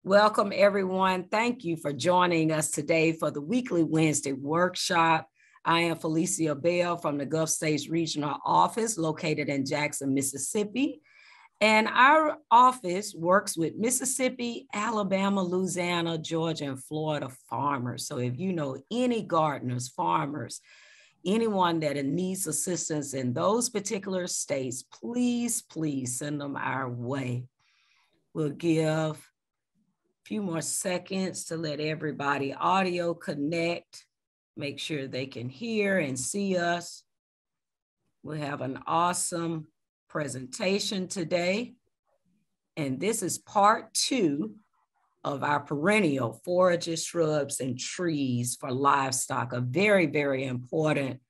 Welcome, everyone. Thank you for joining us today for the weekly Wednesday workshop. I am Felicia Bell from the Gulf States Regional Office located in Jackson, Mississippi. And our office works with Mississippi, Alabama, Louisiana, Georgia, and Florida farmers. So if you know any gardeners, farmers, anyone that needs assistance in those particular states, please send them our way. We'll give a few more seconds to let everybody audio connect, make sure they can hear and see us. We'll have an awesome presentation today. And this is part 2 of our perennial forages, shrubs, and trees for livestock, a very, very important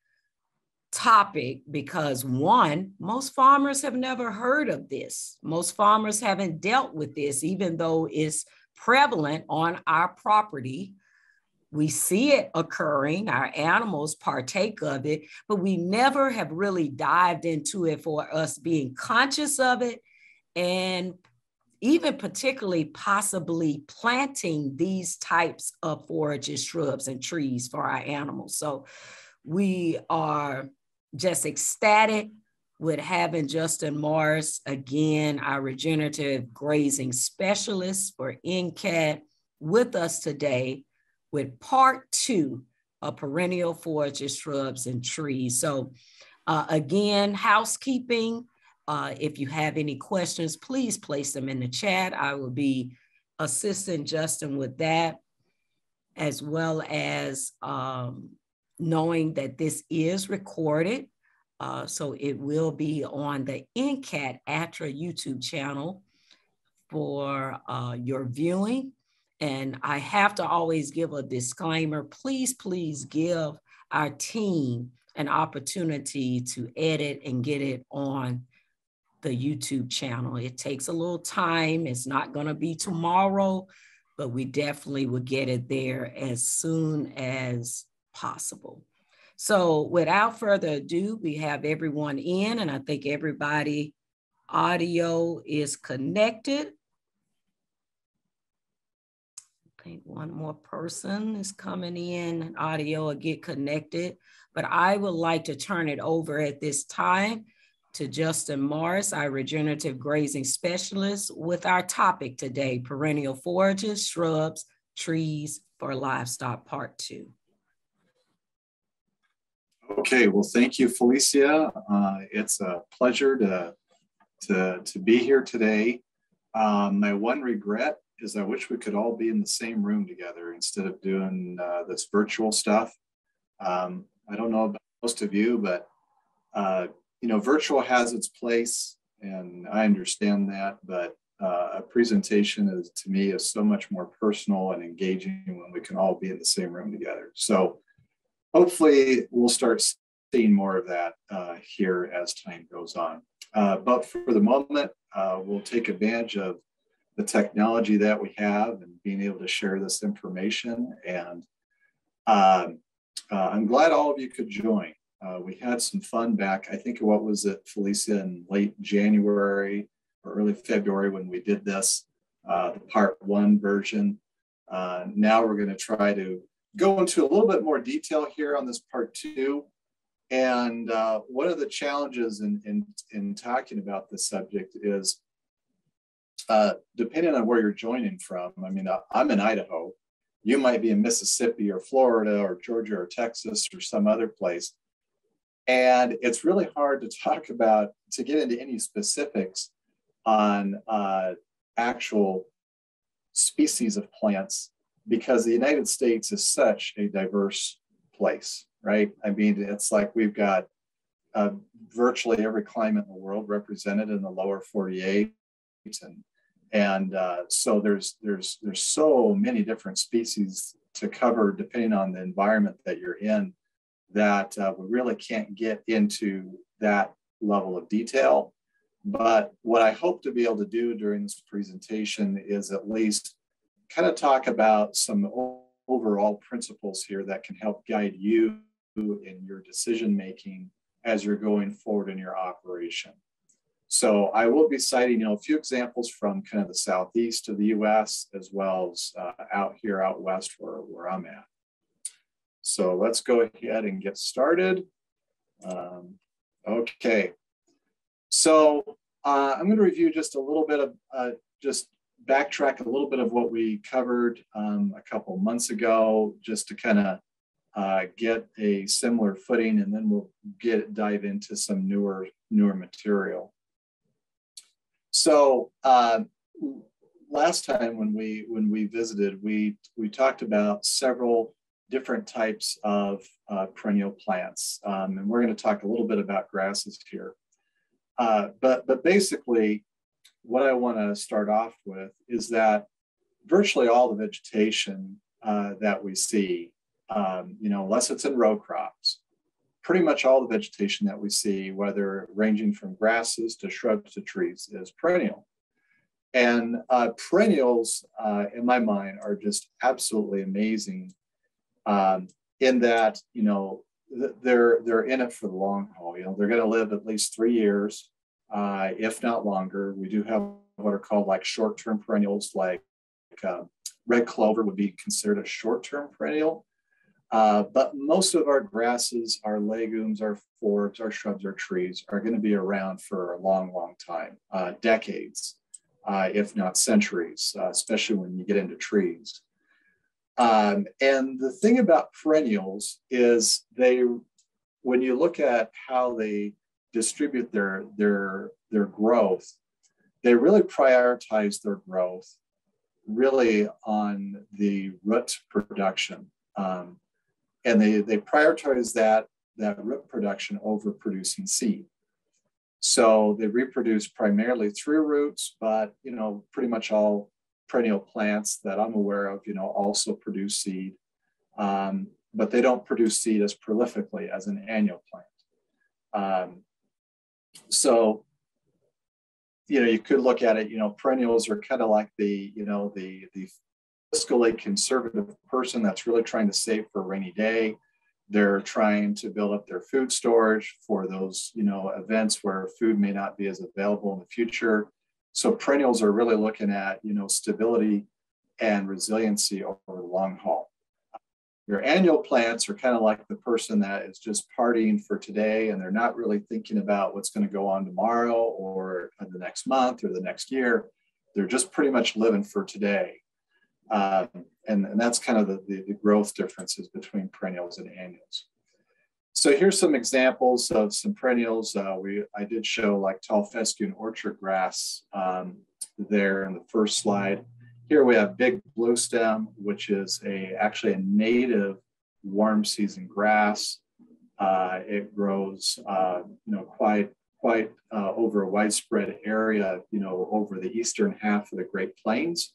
topic because one, most farmers have never heard of this. Most farmers haven't dealt with this, even though it's prevalent on our property. We see it occurring, our animals partake of it, but we never have really dived into it for us being conscious of it and even particularly possibly planting these types of forages, shrubs, and trees for our animals. So we are just ecstatic with having Justin Morris, again, our regenerative grazing specialist for NCAT, with us today with part 2 of perennial forages, shrubs, and trees. So again, housekeeping, if you have any questions, please place them in the chat. I will be assisting Justin with that, as well as knowing that this is recorded. So it will be on the NCAT ATTRA YouTube channel for your viewing. And I have to always give a disclaimer. Please give our team an opportunity to edit and get it on the YouTube channel. It takes a little time. It's not going to be tomorrow, but we definitely will get it there as soon as possible. So without further ado, we have everyone in, and I think everybody audio is connected. I think one more person is coming in, audio will get connected, but I would like to turn it over at this time to Justin Morris, our regenerative grazing specialist, with our topic today, perennial forages, shrubs, trees for livestock, part 2. Okay, well, thank you, Felicia. It's a pleasure to be here today. My one regret is I wish we could all be in the same room together instead of doing this virtual stuff. I don't know about most of you, but you know, virtual has its place, and I understand that. But a presentation is, to me, is so much more personal and engaging when we can all be in the same room together. So hopefully, we'll start seeing more of that here as time goes on. But for the moment, we'll take advantage of the technology that we have and being able to share this information. And I'm glad all of you could join. We had some fun back, I think, what was it, Felicia, in late January or early February when we did this, the part 1 version. Now we're going to try to go into a little bit more detail here on this part 2. And one of the challenges in talking about this subject is, depending on where you're joining from, I mean, I'm in Idaho, you might be in Mississippi or Florida or Georgia or Texas or some other place. And it's really hard to get into any specifics on actual species of plants, because the United States is such a diverse place, right? I mean, it's like we've got virtually every climate in the world represented in the lower 48, and so there's so many different species to cover depending on the environment that you're in, that we really can't get into that level of detail. But what I hope to be able to do during this presentation is at least kind of talk about some overall principles here that can help guide you in your decision making as you're going forward in your operation. So I will be citing, a few examples from kind of the southeast of the U.S. as well as out west where I'm at. So let's go ahead and get started. Okay. So I'm going to review just a little bit of, just backtrack a little bit of what we covered a couple months ago, just to kind of get a similar footing, and then we'll dive into some newer material. So last time when we visited, we talked about several different types of perennial plants, and we're going to talk a little bit about grasses here. But basically, what I want to start off with is that virtually all the vegetation that we see, unless it's in row crops, pretty much all the vegetation that we see, whether ranging from grasses to shrubs to trees, is perennial. And perennials, in my mind, are just absolutely amazing in that, they're in it for the long haul. They're going to live at least 3 years, if not longer. We do have what are called like short-term perennials, like red clover would be considered a short-term perennial. But most of our grasses, our legumes, our forbs, our shrubs, our trees are going to be around for a long, long time, decades, if not centuries, especially when you get into trees. And the thing about perennials is when you look at how they distribute their growth, they really prioritize their growth really on the root production. And they prioritize that root production over producing seed. So they reproduce primarily through roots, but pretty much all perennial plants that I'm aware of, also produce seed, but they don't produce seed as prolifically as an annual plant. So you could look at it. Perennials are kind of like the fiscally conservative person that's really trying to save for a rainy day. They're trying to build up their food storage for those, events where food may not be as available in the future. So perennials are really looking at, stability and resiliency over the long haul. Your annual plants are kind of like the person that is just partying for today, and they're not really thinking about what's going to go on tomorrow or the next month or the next year. They're just pretty much living for today. And that's kind of the growth differences between perennials and annuals. So here's some examples of some perennials. I did show like tall fescue and orchard grass there in the first slide. Here we have big blue stem, which is actually a native warm season grass. It grows, quite over a widespread area, over the eastern half of the Great Plains,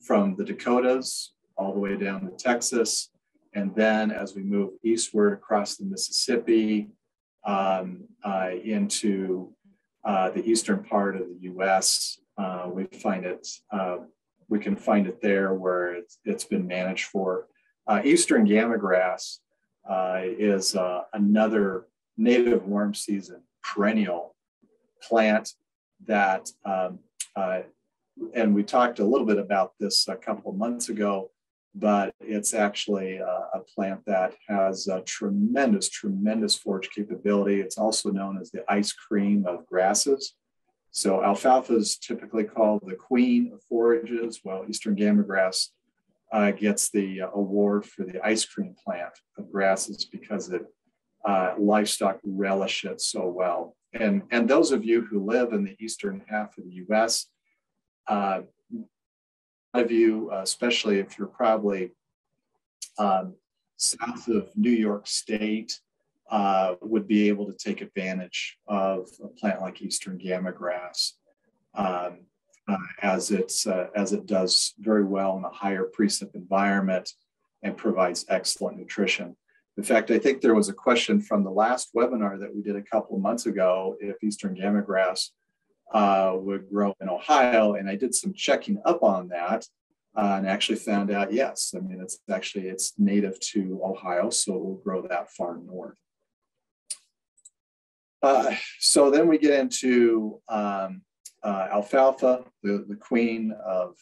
from the Dakotas all the way down to Texas. And then as we move eastward across the Mississippi into the eastern part of the US, we can find it there where it's been managed for. Eastern gamagrass is another native warm season perennial plant that, and we talked a little bit about this a couple of months ago, but it's actually a plant that has a tremendous forage capability. It's also known as the ice cream of grasses. So alfalfa is typically called the queen of forages, while eastern gamagrass gets the award for the ice cream plant of grasses because livestock relish it so well. And those of you who live in the eastern half of the US, of you, especially if you're probably south of New York State, would be able to take advantage of a plant like eastern gamagrass, as it does very well in a higher precip environment and provides excellent nutrition. In fact, I think there was a question from the last webinar that we did a couple of months ago if eastern gamagrass would grow in Ohio, and I did some checking up on that and actually found out, yes, I mean, it's native to Ohio, so it will grow that far north. So then we get into alfalfa, the queen of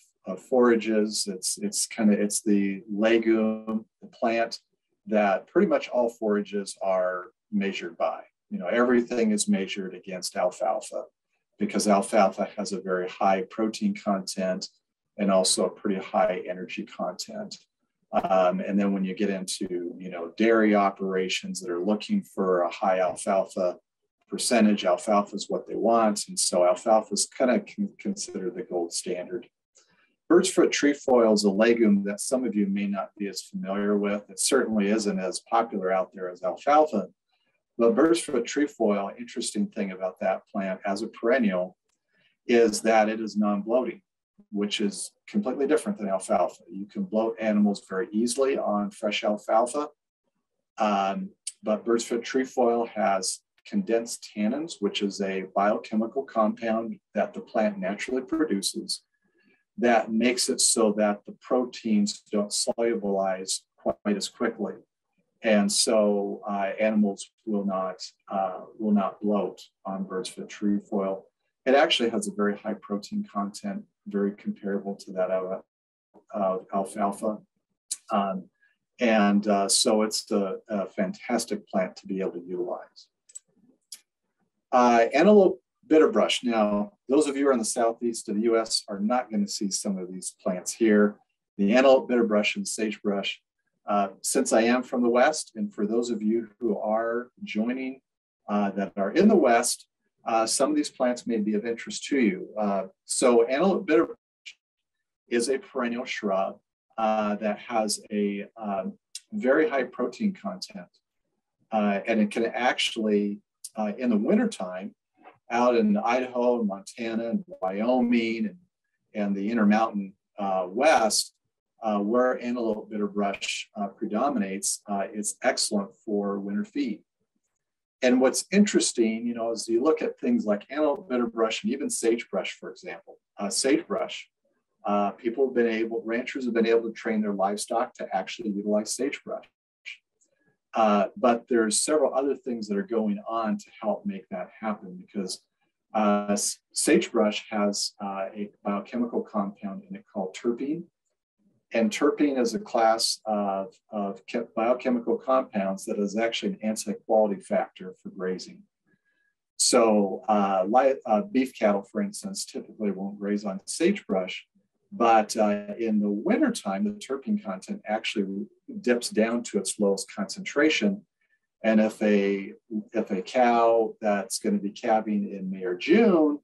forages. It's the legume, the plant that pretty much all forages are measured by. You know, everything is measured against alfalfa because alfalfa has a very high protein content and also a pretty high energy content. And then when you get into, you know, dairy operations that are looking for a high alfalfa percentage, alfalfa is what they want. And so alfalfa is kind of considered the gold standard. Bird's foot trefoil is a legume that some of you may not be as familiar with. It certainly isn't as popular out there as alfalfa. But bird's foot trefoil, interesting thing about that plant as a perennial is that it is non-bloating, which is completely different than alfalfa. You can bloat animals very easily on fresh alfalfa, but bird's foot trefoil has condensed tannins, which is a biochemical compound that the plant naturally produces that makes it so that the proteins don't solubilize quite as quickly. And so animals will not bloat on bird's foot trefoil. It actually has a very high protein content, very comparable to that of alfalfa. So it's a fantastic plant to be able to utilize. Antelope bitterbrush. Now, those of you who are in the southeast of the US are not going to see some of these plants here. The antelope bitterbrush and sagebrush. Since I am from the West, and for those of you who are joining that are in the West, some of these plants may be of interest to you. So antelope bitterbrush is a perennial shrub that has a very high protein content. And it can actually, in the wintertime, out in Idaho and Montana and Wyoming and the Intermountain West, where antelope bitterbrush predominates, it's excellent for winter feed. And what's interesting, you know, is you look at things like antelope bitterbrush and even sagebrush, for example. Sagebrush, ranchers have been able to train their livestock to actually utilize sagebrush. But there's several other things that are going on to help make that happen because sagebrush has a biochemical compound in it called terpene. And terpene is a class of biochemical compounds that is actually an anti-quality factor for grazing. So beef cattle, for instance, typically won't graze on sagebrush, but in the wintertime, the terpene content actually dips down to its lowest concentration. And if a cow that's going to be calving in May or June,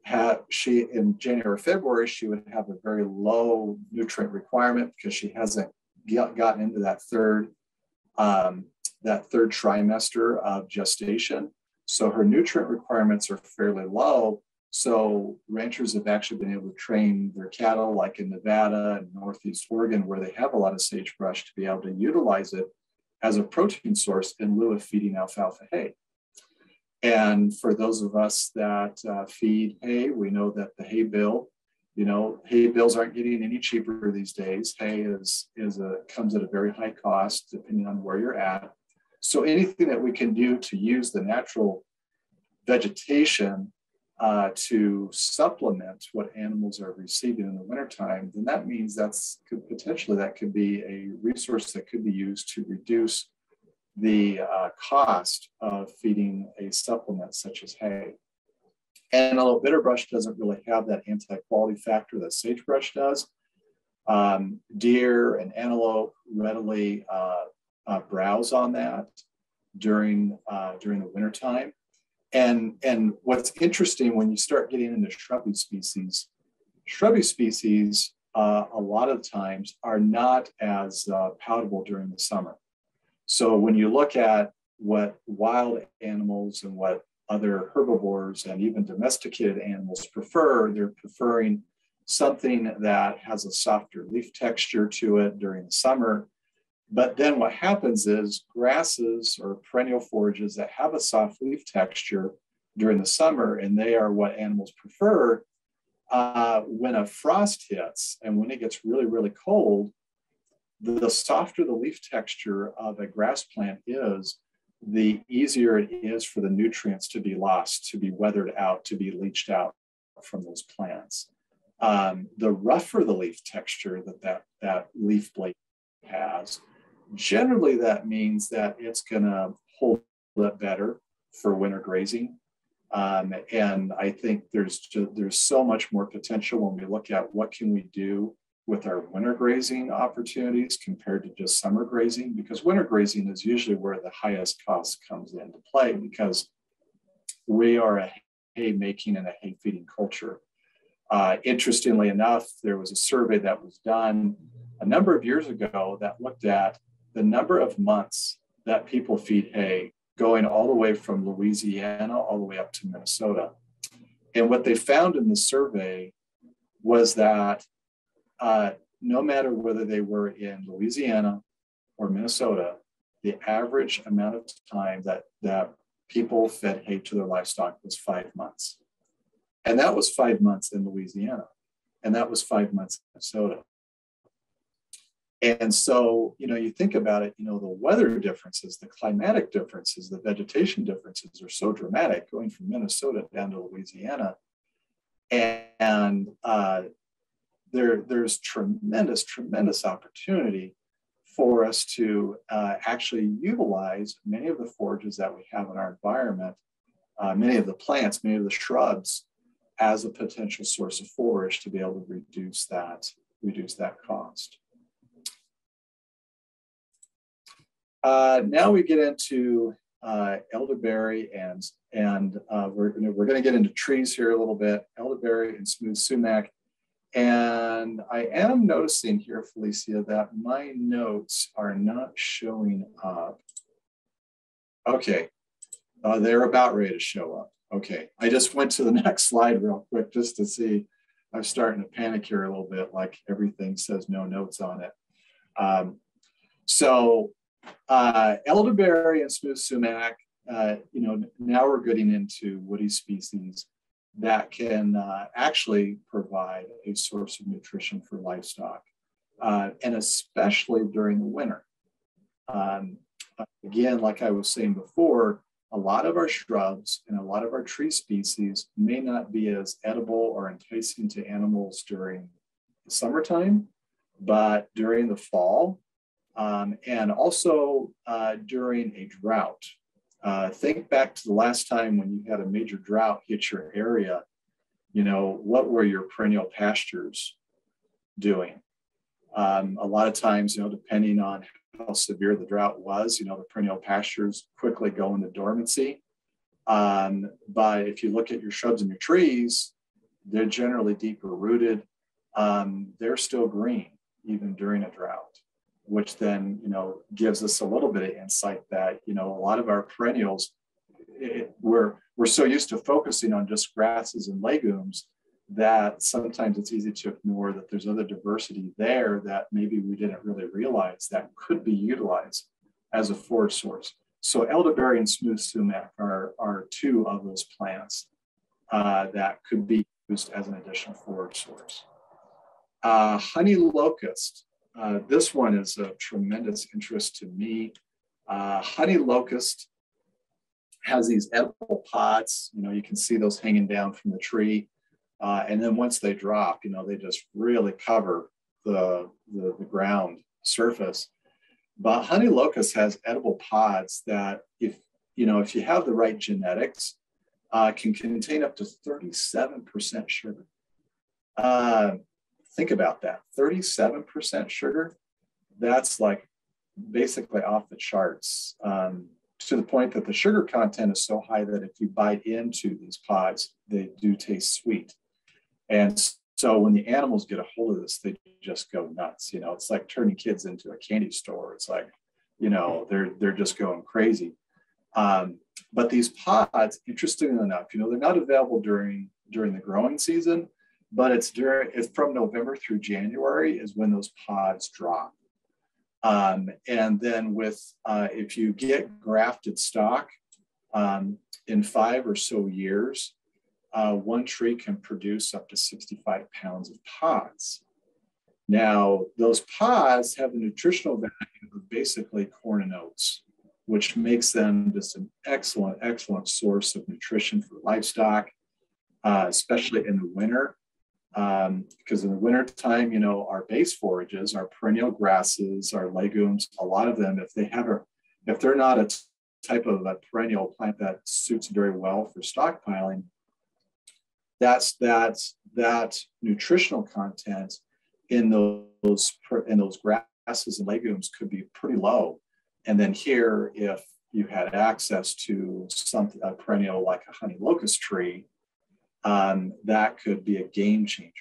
in January or February, she would have a very low nutrient requirement because she hasn't gotten into that third trimester of gestation. So her nutrient requirements are fairly low. So ranchers have actually been able to train their cattle, like in Nevada and Northeast Oregon, where they have a lot of sagebrush, to be able to utilize it as a protein source in lieu of feeding alfalfa hay. And for those of us that feed hay, we know that the hay bill, you know, hay bills aren't getting any cheaper these days. Hay comes at a very high cost depending on where you're at. So anything that we can do to use the natural vegetation to supplement what animals are receiving in the wintertime, then that means that could be a resource that could be used to reduce the cost of feeding a supplement such as hay. Antelope bitterbrush doesn't really have that anti-quality factor that sagebrush does. Deer and antelope readily browse on that during the wintertime. And what's interesting when you start getting into shrubby species a lot of times are not as palatable during the summer. So when you look at what wild animals and what other herbivores and even domesticated animals prefer, they're preferring something that has a softer leaf texture to it during the summer. But then what happens is grasses or perennial forages that have a soft leaf texture during the summer, and they are what animals prefer, when a frost hits and when it gets really, really cold, the softer the leaf texture of a grass plant is, the easier it is for the nutrients to be lost, to be weathered out, to be leached out from those plants. The rougher the leaf texture that leaf blade has, generally that means that it's going to hold up better for winter grazing. And I think there's so much more potential when we look at what can we do with our winter grazing opportunities compared to just summer grazing, because winter grazing is usually where the highest cost comes into play, because we are a hay making and a hay feeding culture. Interestingly enough, there was a survey that was done a number of years ago that looked at the number of months that people feed hay, going all the way from Louisiana all the way up to Minnesota. And what they found in the survey was that no matter whether they were in Louisiana or Minnesota, the average amount of time that people fed hay to their livestock was 5 months. And that was 5 months in Louisiana. And that was 5 months in Minnesota. And so, you think about it, the weather differences, the climatic differences, the vegetation differences are so dramatic going from Minnesota down to Louisiana. And there's tremendous opportunity for us to actually utilize many of the forages that we have in our environment, many of the plants, many of the shrubs, as a potential source of forage to be able to reduce that cost. Now we get into elderberry and we're going to get into trees here a little bit, elderberry and smooth sumac. And I am noticing here, Felicia, that my notes are not showing up. Okay, they're about ready to show up. Okay, I just went to the next slide real quick just to see. I'm starting to panic here a little bit, like everything says no notes on it. Elderberry and smooth sumac, now we're getting into woody species that can actually provide a source of nutrition for livestock, and especially during the winter. Again, like I was saying before, a lot of our shrubs and a lot of our tree species may not be as edible or enticing to animals during the summertime, but during the fall, and also during a drought. Think back to the last time when you had a major drought hit your area. What were your perennial pastures doing? A lot of times, depending on how severe the drought was, the perennial pastures quickly go into dormancy. But if you look at your shrubs and your trees, they're generally deeper rooted. They're still green even during a drought, which then, gives us a little bit of insight that, a lot of our perennials, we're so used to focusing on just grasses and legumes that sometimes it's easy to ignore that there's other diversity there that maybe we didn't really realize that could be utilized as a forage source. So elderberry and smooth sumac are two of those plants that could be used as an additional forage source. Honey locust. This one is of tremendous interest to me. Honey locust has these edible pods. You can see those hanging down from the tree. And then once they drop, they just really cover the ground surface. But honey locust has edible pods that if you have the right genetics, can contain up to 37% sugar. Think about that, 37% sugar. That's like basically off the charts, to the point that the sugar content is so high that if you bite into these pods, they do taste sweet. And so when the animals get a hold of this, they just go nuts. It's like turning kids into a candy store. It's like, they're just going crazy. But these pods, interestingly enough, they're not available during the growing season, but it's from November through January is when those pods drop. And then if you get grafted stock, in 5 or so years, one tree can produce up to 65 pounds of pods. Now, those pods have a nutritional value of basically corn and oats. which makes them just an excellent, excellent source of nutrition for livestock, especially in the winter. Because in the wintertime, you know, our base forages, our perennial grasses, our legumes, a lot of them, if they're not a type of a perennial plant that suits very well for stockpiling, that nutritional content in those grasses and legumes could be pretty low. And then here, if you had access to a perennial like a honey locust tree, that could be a game changer.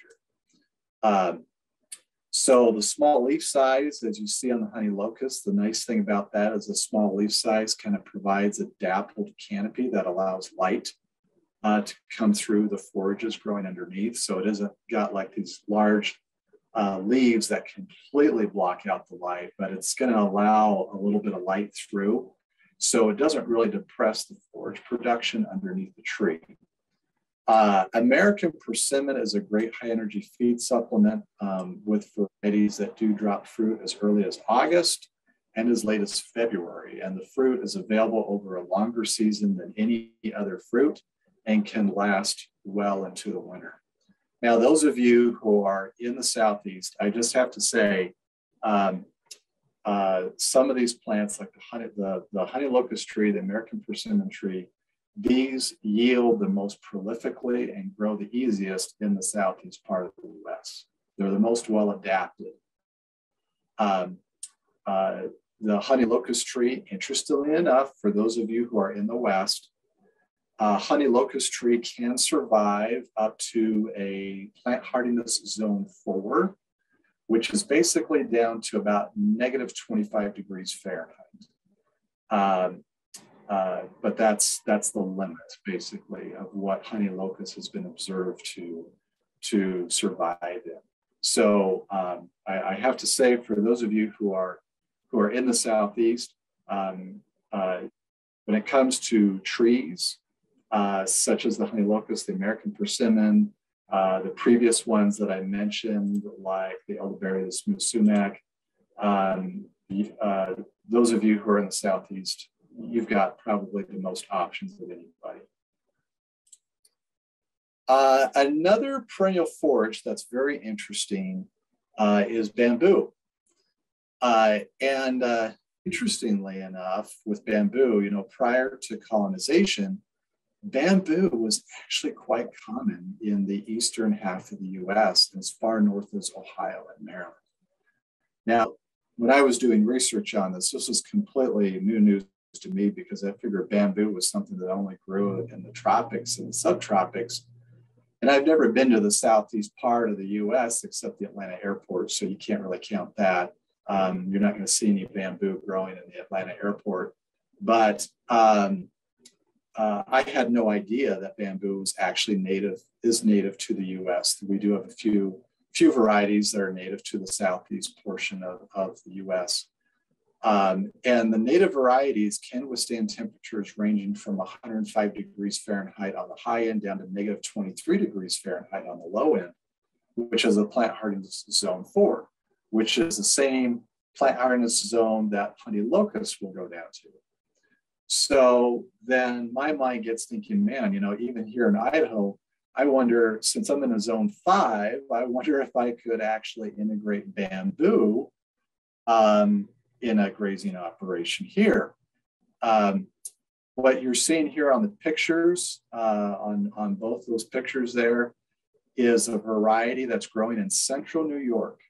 So the small leaf size, as you see on the honey locust, the nice thing about that is the small leaf size kind of provides a dappled canopy that allows light to come through the forages growing underneath. So it isn't got like these large leaves that completely block out the light, but it's going to allow a little bit of light through. So it doesn't really depress the forage production underneath the tree. American persimmon is a great high energy feed supplement with varieties that do drop fruit as early as August and as late as February. And the fruit is available over a longer season than any other fruit and can last well into the winter. Now, those of you who are in the Southeast, I just have to say, some of these plants like the honey locust tree, the American persimmon tree, these yield the most prolifically and grow the easiest in the Southeast part of the US. They're the most well adapted. The honey locust tree, interestingly enough, for those of you who are in the West, honey locust tree can survive up to a plant hardiness zone 4, which is basically down to about negative 25 degrees Fahrenheit. But that's the limit, basically, of what honey locust has been observed to survive in. So I have to say, for those of you who are in the Southeast, when it comes to trees, such as the honey locust, the American persimmon, the previous ones that I mentioned, like the elderberry, the smooth sumac, those of you who are in the Southeast, you've got probably the most options of anybody. Another perennial forage that's very interesting is bamboo. Interestingly enough, with bamboo, you know, prior to colonization, bamboo was actually quite common in the eastern half of the US, as far north as Ohio and Maryland. Now, when I was doing research on this was completely new news to me, because I figured bamboo was something that only grew in the tropics and the subtropics. And I've never been to the southeast part of the US except the Atlanta airport, so you can't really count that. You're not going to see any bamboo growing in the Atlanta airport. But I had no idea that bamboo was actually native to the US. We do have a few varieties that are native to the southeast portion of the US. And the native varieties can withstand temperatures ranging from 105 degrees Fahrenheit on the high end down to negative 23 degrees Fahrenheit on the low end, which is a plant hardiness zone 4, which is the same plant hardiness zone that honey locust will go down to. So then my mind gets thinking, man, you know, even here in Idaho, I wonder, since I'm in a zone 5, I wonder if I could actually integrate bamboo in a grazing operation here. What you're seeing here on the pictures, on both those pictures there, is a variety that's growing in central New York.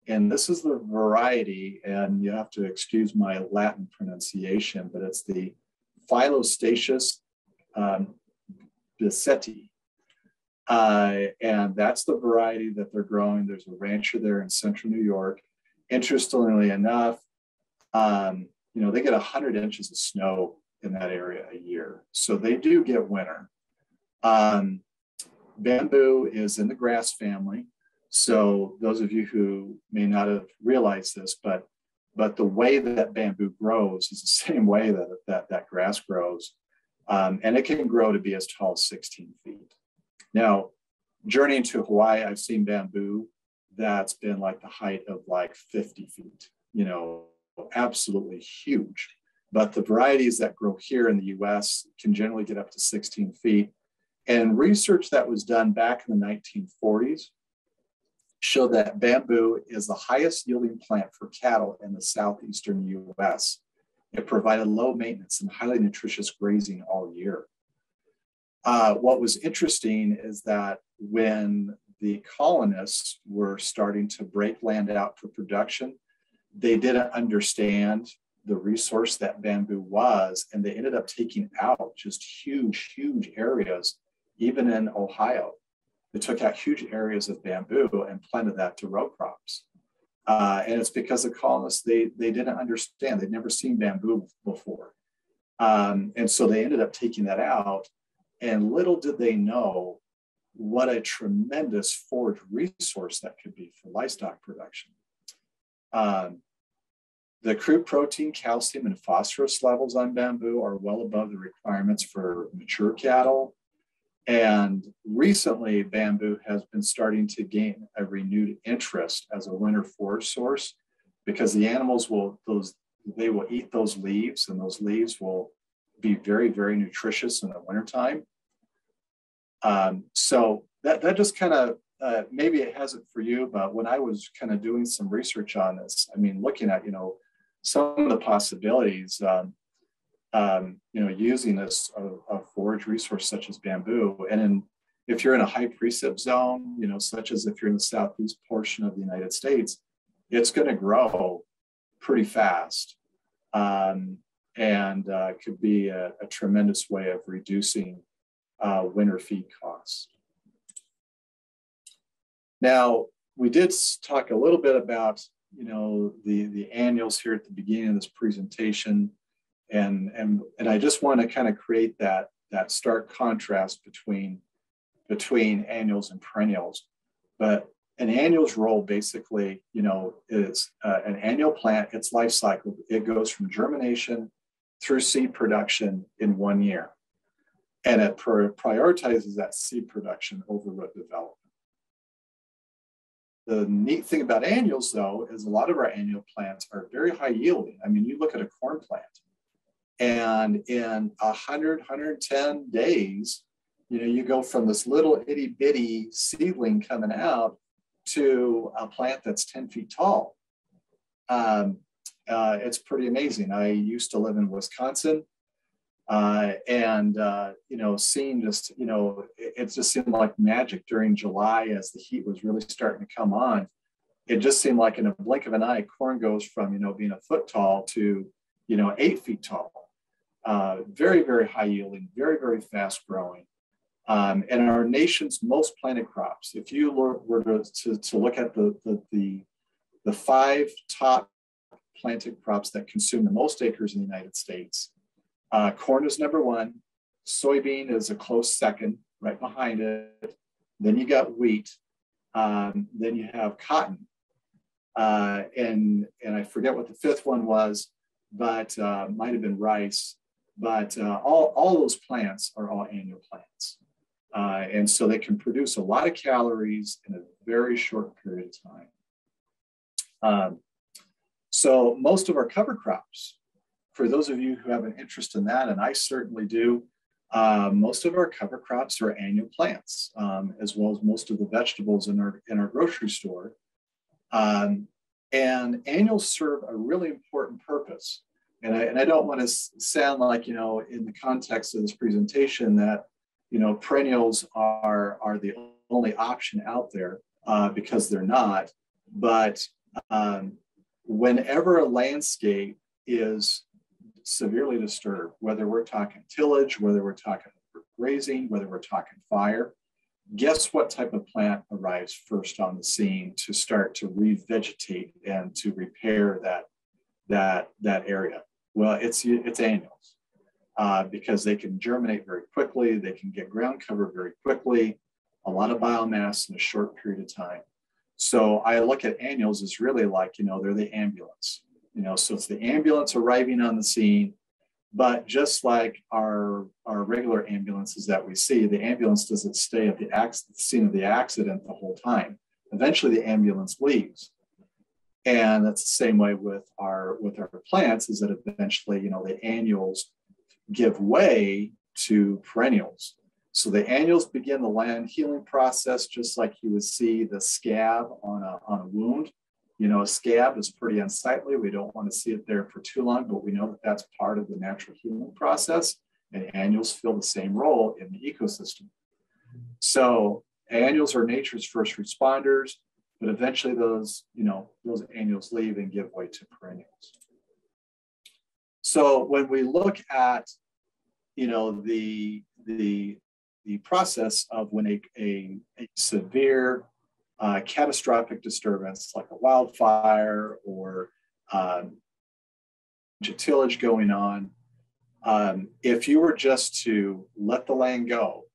And this is the variety, and you have to excuse my Latin pronunciation, but it's the Phyllostaceus Bissetti. And that's the variety that they're growing. There's a rancher there in central New York. Interestingly enough, you know, they get 100 inches of snow in that area a year. So they do get winter. Bamboo is in the grass family. So those of you who may not have realized this, but the way that bamboo grows is the same way that grass grows. And it can grow to be as tall as 16 feet. Now, journeying to Hawaii, I've seen bamboo that's been like the height of like 50 feet, you know, absolutely huge. but the varieties that grow here in the US can generally get up to 16 feet. And research that was done back in the 1940s showed that bamboo is the highest yielding plant for cattle in the southeastern US. It provided low maintenance and highly nutritious grazing all year. What was interesting is that when the colonists were starting to break land out for production, they didn't understand the resource that bamboo was, and they ended up taking out just huge, huge areas, even in Ohio. They took out huge areas of bamboo and planted that to row crops. And it's because the colonists, they didn't understand. They'd never seen bamboo before. And so they ended up taking that out. And little did they know what a tremendous forage resource that could be for livestock production. The crude protein, calcium, and phosphorus levels on bamboo are well above the requirements for mature cattle. And recently, bamboo has been starting to gain a renewed interest as a winter forage source, because the animals will eat those leaves, and those leaves will be very, very nutritious in the wintertime. So that just kind of, maybe it hasn't for you, but when I was kind of doing some research on this, I mean, looking at, some of the possibilities, using this a forage resource such as bamboo. And if you're in a high precip zone, such as if you're in the southeast portion of the United States, it's going to grow pretty fast, and could be a tremendous way of reducing winter feed costs. Now, we did talk a little bit about the annuals here at the beginning of this presentation, and I just want to kind of create that stark contrast between annuals and perennials. But an annual's role basically, is an annual plant, its life cycle, it goes from germination through seed production in 1 year. And it prioritizes that seed production over root development. The neat thing about annuals, though, is a lot of our annual plants are very high yielding. I mean, you look at a corn plant, and in 100, 110 days, you go from this little itty bitty seedling coming out to a plant that's 10 feet tall. It's pretty amazing. I used to live in Wisconsin. Seeing just, it just seemed like magic during July as the heat was really starting to come on. It just seemed like in a blink of an eye, corn goes from, being a foot tall to, 8 feet tall. Very, very high yielding, very, very fast growing. And our nation's most planted crops, if you were to look at the 5 top planted crops that consume the most acres in the United States, corn is number 1. Soybean is a close second, right behind it. Then you got wheat. Then you have cotton. And I forget what the 5th one was, but might have been rice. But all those plants are all annual plants. And so they can produce a lot of calories in a very short period of time. So most of our cover crops, for those of you who have an interest in that, and I certainly do, most of our cover crops are annual plants, as well as most of the vegetables in our grocery store. And annuals serve a really important purpose. And I don't want to sound like, in the context of this presentation that, perennials are the only option out there, because they're not. But whenever a landscape is severely disturbed, whether we're talking tillage, whether we're talking grazing, whether we're talking fire, guess what type of plant arrives first on the scene to start to revegetate and to repair that area? Well, it's annuals, because they can germinate very quickly, they can get ground cover very quickly, a lot of biomass in a short period of time. So I look at annuals as really like, they're the ambulance. So it's the ambulance arriving on the scene, but just like our regular ambulances that we see, the ambulance doesn't stay at the scene of the accident the whole time. Eventually the ambulance leaves. And that's the same way with our plants, is that eventually, the annuals give way to perennials. So the annuals begin the land healing process, just like you would see the scab on a wound. A scab is pretty unsightly. We don't want to see it there for too long, but we know that that's part of the natural healing process. And annuals fill the same role in the ecosystem. So annuals are nature's first responders, but eventually those annuals leave and give way to perennials. So when we look at, the process of when a severe catastrophic disturbance like a wildfire or tillage going on, if you were just to let the land go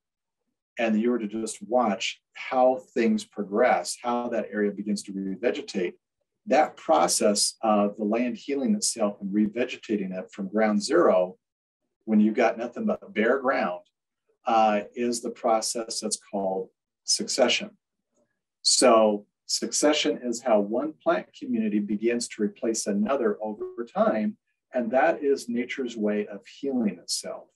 and you were to just watch how things progress, how that area begins to revegetate, that process of the land healing itself and revegetating it from ground zero, when you've got nothing but bare ground, is the process that's called succession. So succession is how one plant community begins to replace another over time, and that is nature's way of healing itself.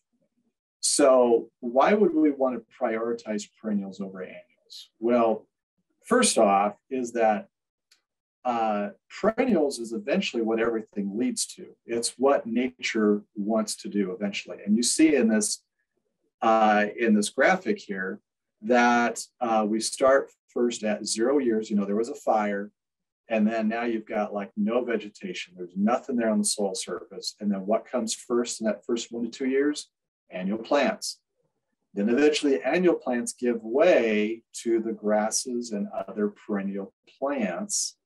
So why would we want to prioritize perennials over annuals? Well, first off is that perennials is eventually what everything leads to. It's what nature wants to do eventually. And you see in this graphic here that we start first at 0 years. There was a fire, and then now you've got like no vegetation. There's nothing there on the soil surface. And then what comes first in that first 1 to 2 years? Annual plants. Then eventually annual plants give way to the grasses and other perennial plants.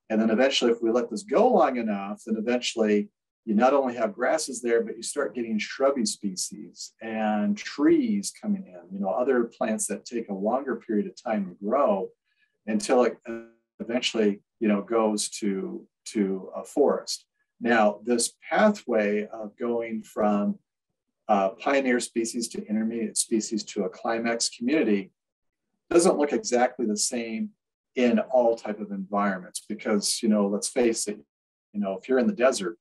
And then eventually, if we let this go long enough, then eventually you not only have grasses there, but you start getting shrubby species and trees coming in, other plants that take a longer period of time to grow until it eventually, goes to a forest. Now, this pathway of going from pioneer species to intermediate species to a climax community doesn't look exactly the same in all type of environments, because, let's face it, if you're in the desert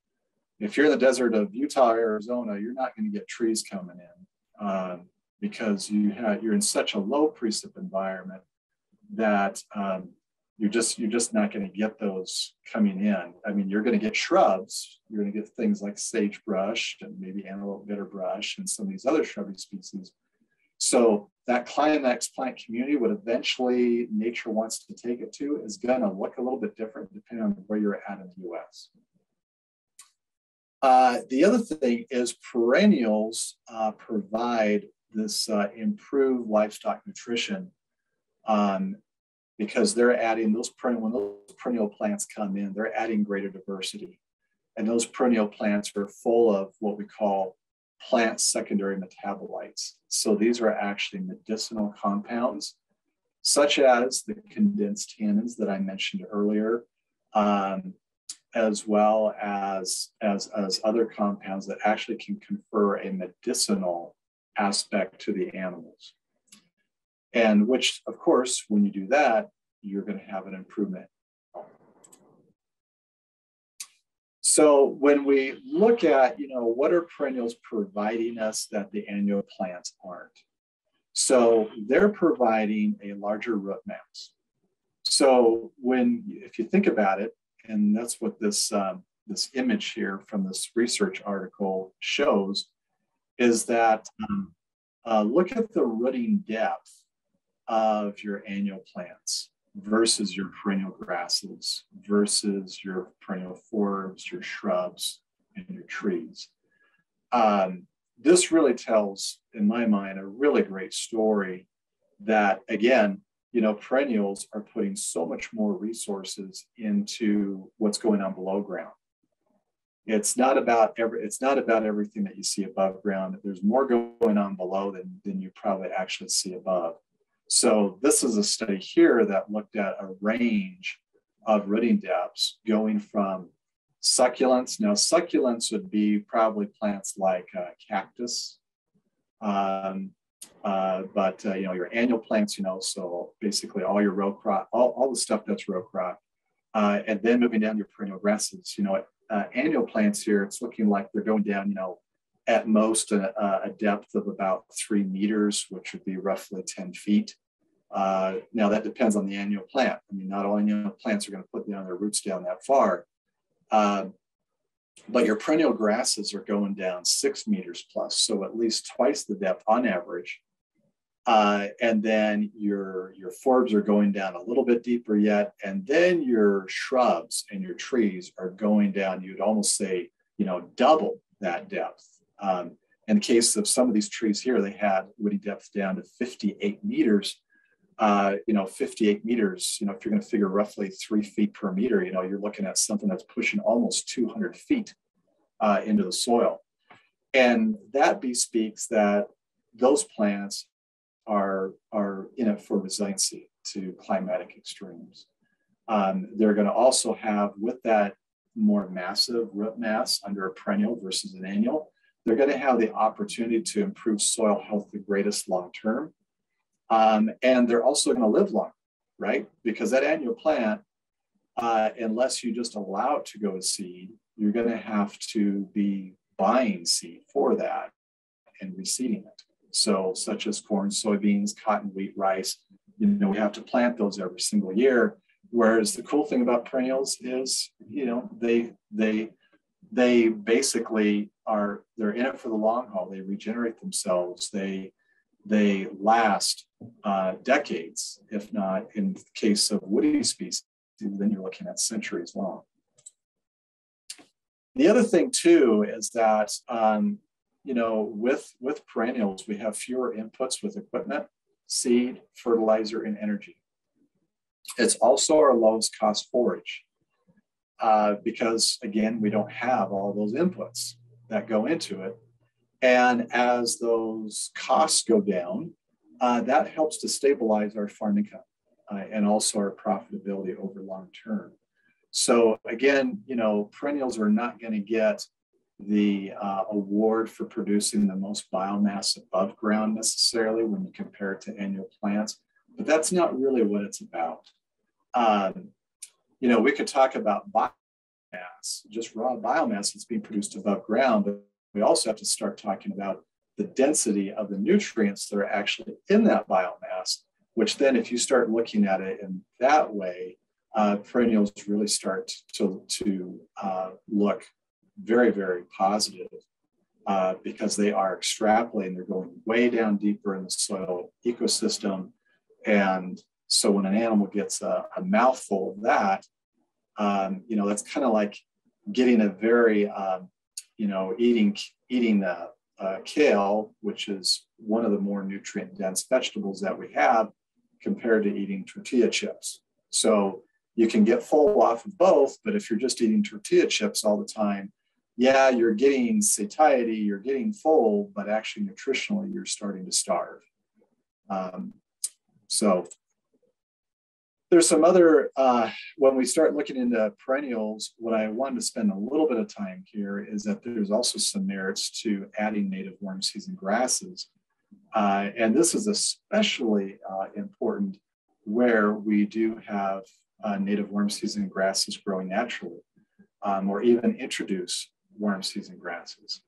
of Utah, Arizona, you're not going to get trees coming in because you're in such a low precip environment that you're just not going to get those coming in. I mean, you're going to get shrubs. You're going to get things like sagebrush and maybe antelope bitterbrush and some of these other shrubby species. So that climax plant community, what eventually nature wants to take it to, is going to look a little bit different depending on where you're at in the US. The other thing is perennials provide this improved livestock nutrition because they're adding when those perennial plants come in, they're adding greater diversity. And those perennial plants are full of what we call plant secondary metabolites. So these are actually medicinal compounds, such as the condensed tannins that I mentioned earlier, as well as other compounds that actually can confer a medicinal aspect to the animals. And which, of course, when you do that, you're going to have an improvement. So when we look at, what are perennials providing us that the annual plants aren't? So they're providing a larger root mass. So if you think about it, and that's what this image here from this research article shows, is that look at the rooting depth of your annual plants versus your perennial grasses versus your perennial forbs, your shrubs, and your trees. This really tells, in my mind, a really great story that, again, perennials are putting so much more resources into what's going on below ground. It's not about everything that you see above ground. There's more going on below than you probably actually see above. So this is a study here that looked at a range of rooting depths going from succulents. Now, succulents would be probably plants like cactus, but your annual plants, so basically all your row crop, all the stuff that's row crop, and then moving down your perennial grasses. You know, annual plants here, it's looking like they're going down, you know, at most a depth of about 3 meters, which would be roughly 10 feet. Now that depends on the annual plant. I mean, not all annual plants are going to put down their roots down that far. But your perennial grasses are going down 6 meters plus, so at least twice the depth on average. And then your forbs are going down a little bit deeper yet. And then your shrubs and your trees are going down, you'd almost say, you know, double that depth. In the case of some of these trees here, they had woody depth down to 58 meters. You know, 58 meters, you know, if you're going to figure roughly 3 feet per meter, you know, you're looking at something that's pushing almost 200 feet into the soil. And that bespeaks that those plants are in it for resiliency to climatic extremes. They're going to also have, with that more massive root mass under a perennial versus an annual, they're going to have the opportunity to improve soil health the greatest long term. And they're also going to live long, right? Because that annual plant, unless you just allow it to go to seed, you're going to have to be buying seed for that and reseeding it. So such as corn, soybeans, cotton, wheat, rice, you know, we have to plant those every single year. Whereas the cool thing about perennials is, you know, they basically they're in it for the long haul. They regenerate themselves. They last decades, if not, in the case of woody species, then you're looking at centuries long. The other thing too is that, you know, with perennials, we have fewer inputs with equipment, seed, fertilizer, and energy. It's also our lowest cost forage because, again, we don't have all those inputs that go into it. And as those costs go down, that helps to stabilize our farm income and also our profitability over long term. So again, you know, perennials are not going to get the award for producing the most biomass above ground necessarily when you compare it to annual plants, but that's not really what it's about. You know, we could talk about biomass, just raw biomass that's being produced above ground, but we also have to start talking about the density of the nutrients that are actually in that biomass, which then if you start looking at it in that way, perennials really start to look very, very positive because they are extrapolating, they're going way down deeper in the soil ecosystem. And so when an animal gets a mouthful of that, you know, that's kind of like getting a very, you know, eating kale, which is one of the more nutrient dense vegetables that we have, compared to eating tortilla chips. So you can get full off of both, but if you're just eating tortilla chips all the time, yeah, you're getting satiety, you're getting full, but actually nutritionally, you're starting to starve. So there's some other, when we start looking into perennials, what I wanted to spend a little bit of time here is that there's also some merits to adding native warm season grasses. And this is especially important where we do have native warm season grasses growing naturally, or even introduce warm season grasses.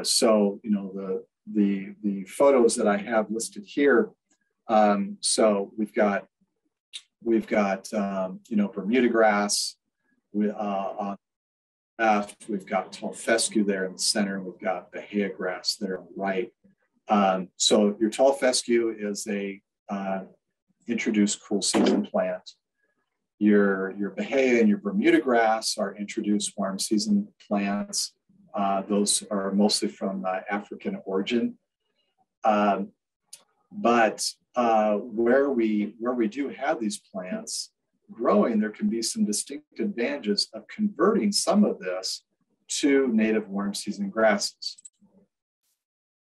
So, you know, the photos that I have listed here. So we've got you know, Bermuda grass. On the left, we've got tall fescue there in the center. We've got Bahia grass there on the right. So your tall fescue is a introduced cool season plant. Your Bahia and your Bermuda grass are introduced warm season plants. Those are mostly from African origin. But where we do have these plants growing, there can be some distinct advantages of converting some of this to native warm season grasses.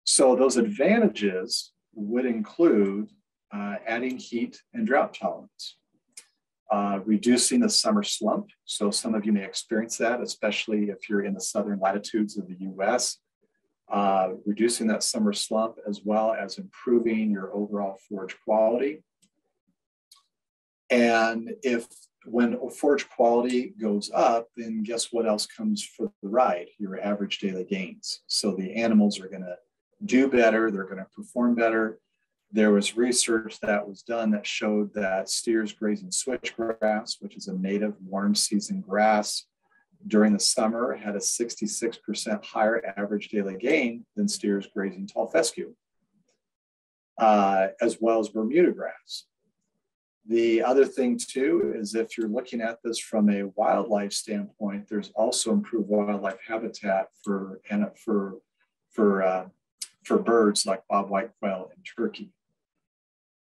So those advantages would include adding heat and drought tolerance, reducing the summer slump. So some of you may experience that, especially if you're in the southern latitudes of the US. Reducing that summer slump, as well as improving your overall forage quality. And if when forage quality goes up, then guess what else comes for the ride? Your average daily gains. So the animals are going to do better. They're going to perform better. There was research that was done that showed that steers grazing switchgrass, which is a native warm season grass, during the summer had a 66% higher average daily gain than steers grazing tall fescue, as well as Bermuda grass. The other thing too is if you're looking at this from a wildlife standpoint, there's also improved wildlife habitat for birds like bobwhite quail and turkey.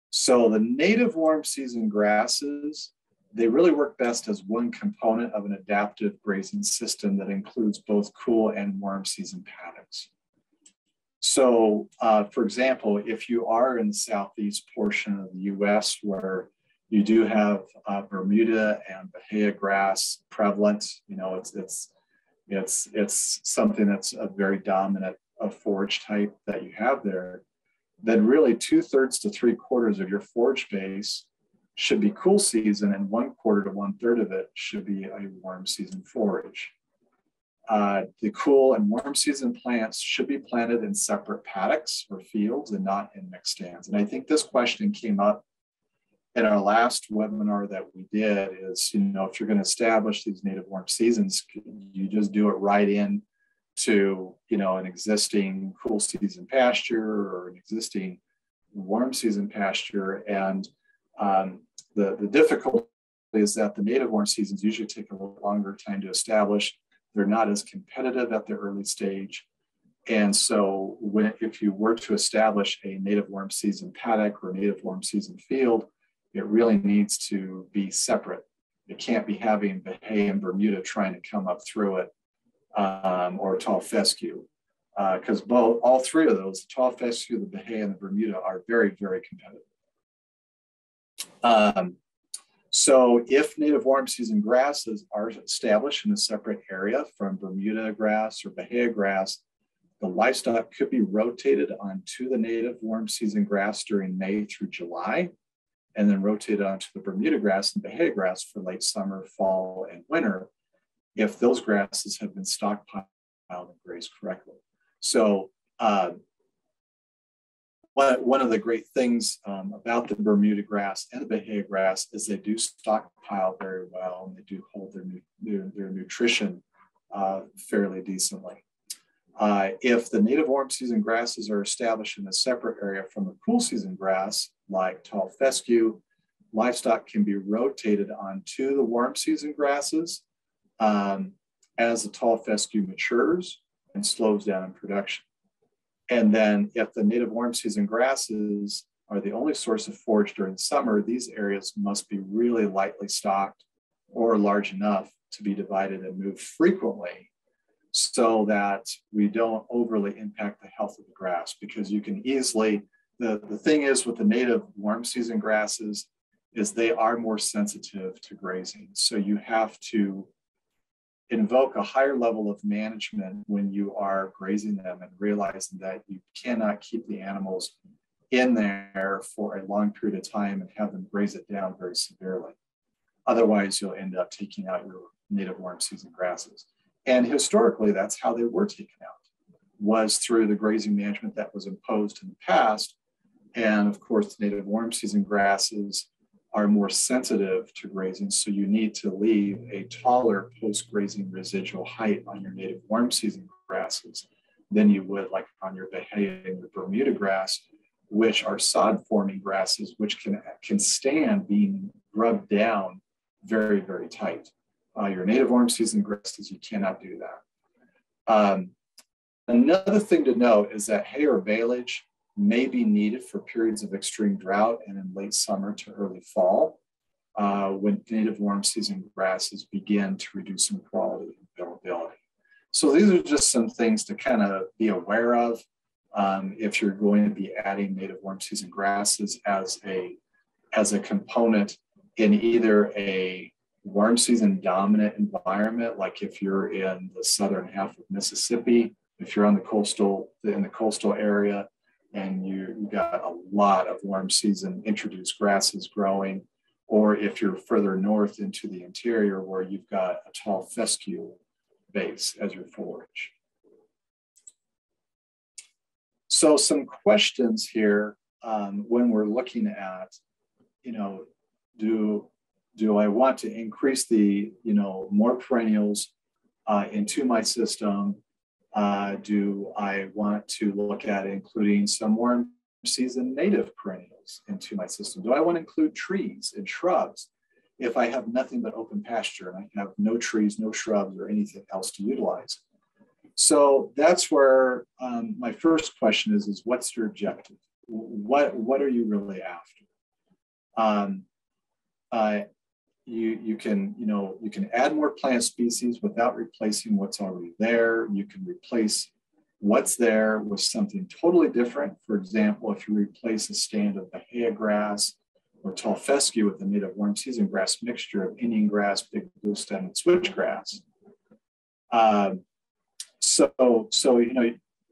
So the native warm season grasses, they really work best as one component of an adaptive grazing system that includes both cool and warm season paddocks. So for example, if you are in the southeast portion of the US where you do have Bermuda and Bahia grass prevalent, you know, it's something that's a very dominant forage type that you have there, then really 2/3 to 3/4 of your forage base should be cool season, and 1/4 to 1/3 of it should be a warm season forage. The cool and warm season plants should be planted in separate paddocks or fields and not in mixed stands. And I think this question came up in our last webinar that we did is, you know, if you're going to establish these native warm seasons, you just do it right in to, you know, an existing cool season pasture or an existing warm season pasture. And the difficulty is that the native warm seasons usually take a little longer time to establish. They're not as competitive at the early stage. And so if you were to establish a native warm season paddock or native warm season field, it really needs to be separate. It can't be having Bahia and Bermuda trying to come up through it, or tall fescue, because all three of those, the tall fescue, the Bahia, and the Bermuda, are very, very competitive. So if native warm season grasses are established in a separate area from Bermuda grass or Bahia grass, the livestock could be rotated onto the native warm season grass during May through July, and then rotated onto the Bermuda grass and Bahia grass for late summer, fall, and winter, if those grasses have been stockpiled and grazed correctly. So one of the great things about the Bermuda grass and the Bahia grass is they do stockpile very well, and they do hold their nutrition fairly decently. If the native warm season grasses are established in a separate area from a cool season grass, like tall fescue, livestock can be rotated onto the warm season grasses as the tall fescue matures and slows down in production. And then if the native warm season grasses are the only source of forage during the summer, these areas must be really lightly stocked or large enough to be divided and moved frequently so that we don't overly impact the health of the grass. Because you can easily, the thing is with the native warm season grasses is they are more sensitive to grazing. So you have to invoke a higher level of management when you are grazing them and realizing that you cannot keep the animals in there for a long period of time and have them graze it down very severely. Otherwise, you'll end up taking out your native warm season grasses. And historically, that's how they were taken out, was through the grazing management that was imposed in the past. And of course, native warm season grasses are more sensitive to grazing, so you need to leave a taller post-grazing residual height on your native warm season grasses than you would like on your Bahia and your Bermuda grass, which are sod-forming grasses, which can stand being rubbed down very, very tight. Your native warm season grasses, you cannot do that. Another thing to note is that hay or baleage may be needed for periods of extreme drought and in late summer to early fall, when native warm season grasses begin to reduce in quality and availability. So these are just some things to kind of be aware of if you're going to be adding native warm season grasses as a component in either a warm season dominant environment, like if you're in the southern half of Mississippi, if you're on in the coastal area, and you got a lot of warm season introduced grasses growing, or if you're further north into the interior where you've got a tall fescue base as your forage. So some questions here when we're looking at, do I want to increase the, more perennials into my system? Do I want to look at including some warm season native perennials into my system? Do I want to include trees and shrubs if I have nothing but open pasture and I have no trees, no shrubs, or anything else to utilize? So that's where my first question is what's your objective? What are you really after? You can add more plant species without replacing what's already there. You can replace what's there with something totally different. For example, if you replace a stand of Bahia grass or tall fescue with a native warm season grass mixture of Indian grass, big blue stem, and switchgrass.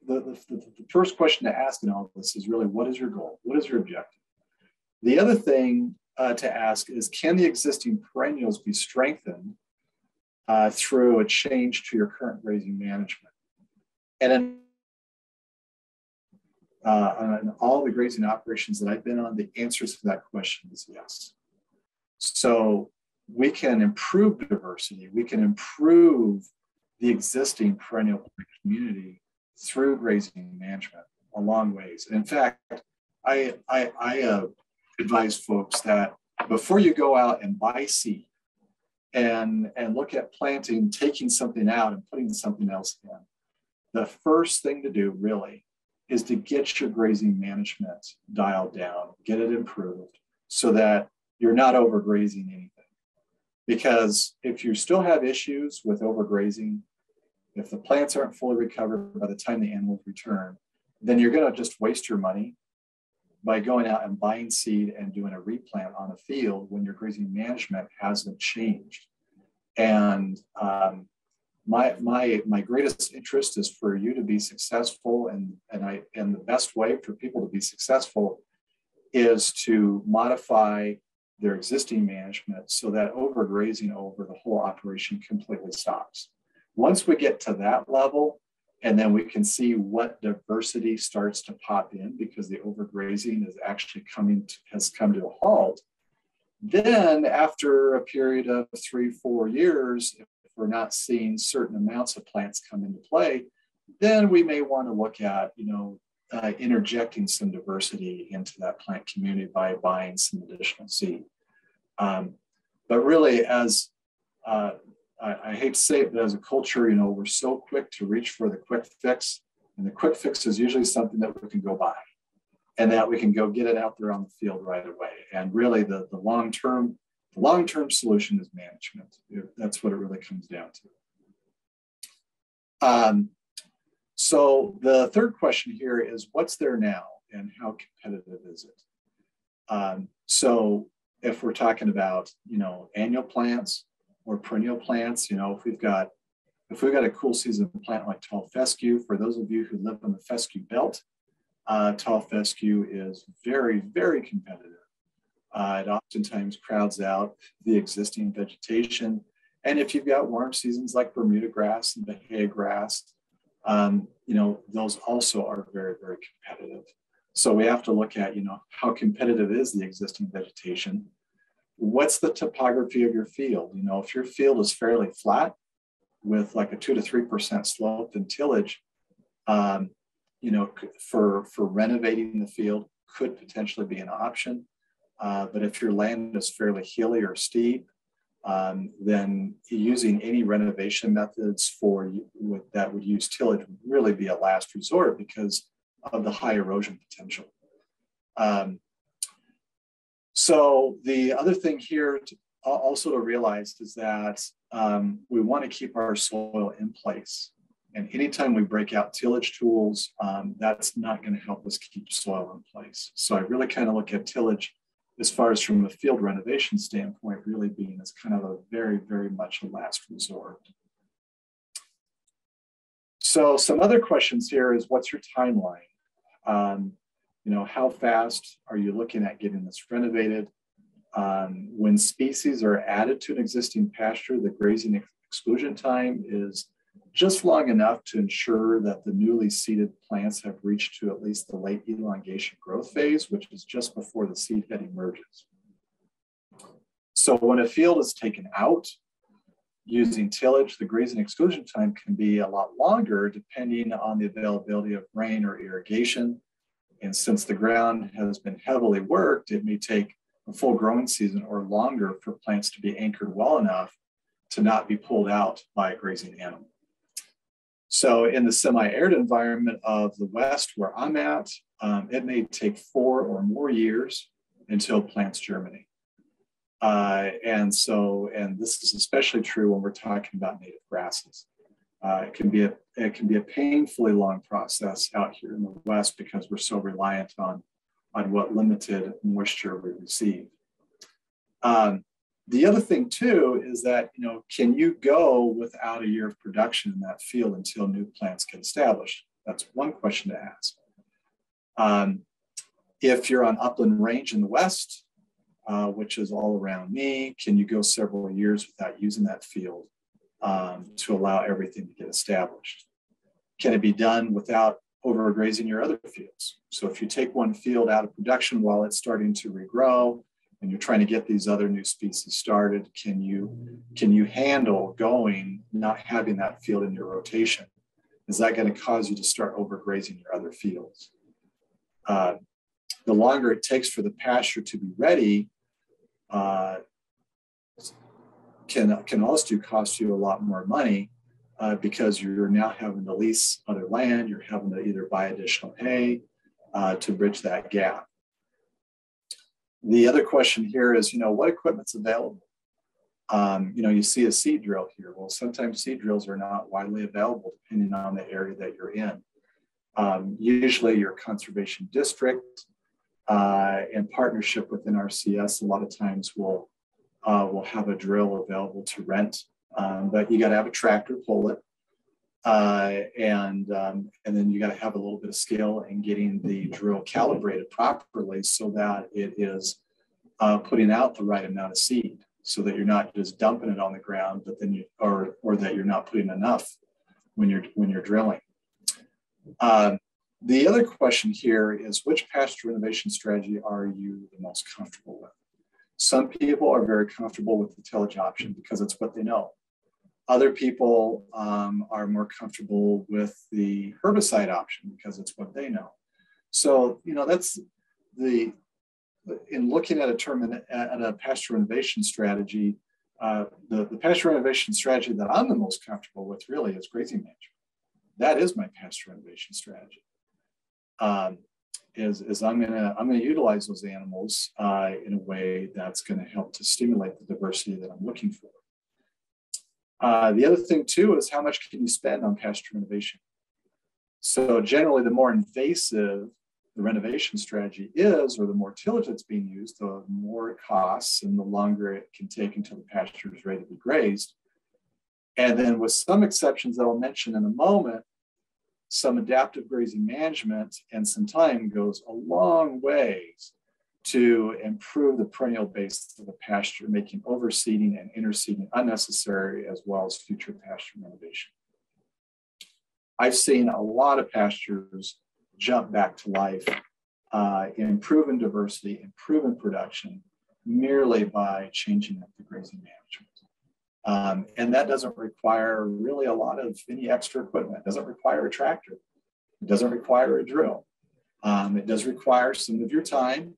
The first question to ask in all of this is really, what is your goal? What is your objective? The other thing to ask is, can the existing perennials be strengthened through a change to your current grazing management? And on all the grazing operations that I've been on, the answers to that question is yes. So we can improve diversity. We can improve the existing perennial community through grazing management a long ways. And in fact, I advise folks that before you go out and buy seed and look at planting, taking something out and putting something else in, the first thing to do really is to get your grazing management dialed down, get it improved so that you're not overgrazing anything. Because if you still have issues with overgrazing, if the plants aren't fully recovered by the time the animals return, then you're going to just waste your money by going out and buying seed and doing a replant on a field when your grazing management hasn't changed. And my greatest interest is for you to be successful, and the best way for people to be successful is to modify their existing management so that overgrazing over the whole operation completely stops. Once we get to that level, and then we can see what diversity starts to pop in because the overgrazing is actually has come to a halt, then after a period of 3-4 years, if we're not seeing certain amounts of plants come into play, then we may want to look at, interjecting some diversity into that plant community by buying some additional seed. But really, as I hate to say it, but as a culture, we're so quick to reach for the quick fix, and the quick fix is usually something that we can go buy and that we can go get it out there on the field right away. And really, the long-term solution is management. That's what it really comes down to. So the third question here is, what's there now and how competitive is it? So if we're talking about, annual plants or perennial plants, if we've got a cool season plant like tall fescue, for those of you who live on the fescue belt, tall fescue is very, very competitive. It oftentimes crowds out the existing vegetation. And if you've got warm seasons like Bermuda grass and Bahia grass, those also are very, very competitive. So we have to look at, how competitive is the existing vegetation? What's the topography of your field? If your field is fairly flat with like a 2 to 3% slope, then tillage, for renovating the field could potentially be an option. But if your land is fairly hilly or steep, then using any renovation methods that would use tillage would really be a last resort because of the high erosion potential. So the other thing here also to realize is that we want to keep our soil in place. And anytime we break out tillage tools, that's not going to help us keep soil in place. So I really kind of look at tillage as far as from a field renovation standpoint, really being as kind of a very, very much a last resort. So some other questions here is, what's your timeline? How fast are you looking at getting this renovated? When species are added to an existing pasture, the grazing exclusion time is just long enough to ensure that the newly seeded plants have reached to at least the late elongation growth phase, which is just before the seed head emerges. So when a field is taken out using tillage, the grazing exclusion time can be a lot longer depending on the availability of rain or irrigation. And since the ground has been heavily worked, it may take a full growing season or longer for plants to be anchored well enough to not be pulled out by a grazing animal. So in the semi-arid environment of the West where I'm at, it may take 4 or more years until plants germinate. And this is especially true when we're talking about native grasses. It can be a painfully long process out here in the West because we're so reliant on what limited moisture we receive. The other thing too is that, can you go without a year of production in that field until new plants get established? That's one question to ask. If you're on upland range in the West, which is all around me, can you go several years without using that field to allow everything to get established? Can it be done without overgrazing your other fields? So if you take one field out of production while it's starting to regrow, and you're trying to get these other new species started, can you handle not having that field in your rotation? Is that going to cause you to start overgrazing your other fields? The longer it takes for the pasture to be ready can also cost you a lot more money because you're now having to lease other land, you're having to either buy additional hay to bridge that gap. The other question here is, what equipment's available? You see a seed drill here. Well, sometimes seed drills are not widely available depending on the area that you're in. Usually your conservation district in partnership with NRCS, a lot of times will have a drill available to rent, but you got to have a tractor pull it. And then you got to have a little bit of skill in getting the drill calibrated properly so that it is putting out the right amount of seed, so that you're not just dumping it on the ground, but then or that you're not putting enough when you're drilling. The other question here is, which pasture renovation strategy are you the most comfortable with? Some people are very comfortable with the tillage option because it's what they know. Other people are more comfortable with the herbicide option because it's what they know. So, that's in looking at a pasture renovation strategy, the pasture renovation strategy that I'm the most comfortable with really is grazing management. That is my pasture renovation strategy. Is I'm gonna utilize those animals in a way that's going to help to stimulate the diversity that I'm looking for. The other thing too is, how much can you spend on pasture renovation? So generally, the more invasive the renovation strategy is, or the more tillage that's being used, the more it costs and the longer it can take until the pasture is ready to be grazed. And then with some exceptions that I'll mention in a moment, some adaptive grazing management and some time goes a long ways to improve the perennial base of the pasture, making overseeding and interseeding unnecessary, as well as future pasture renovation. I've seen a lot of pastures jump back to life, improving diversity, improving production, merely by changing up the grazing management. And that doesn't require really a lot of any extra equipment. It doesn't require a tractor. It doesn't require a drill. It does require some of your time,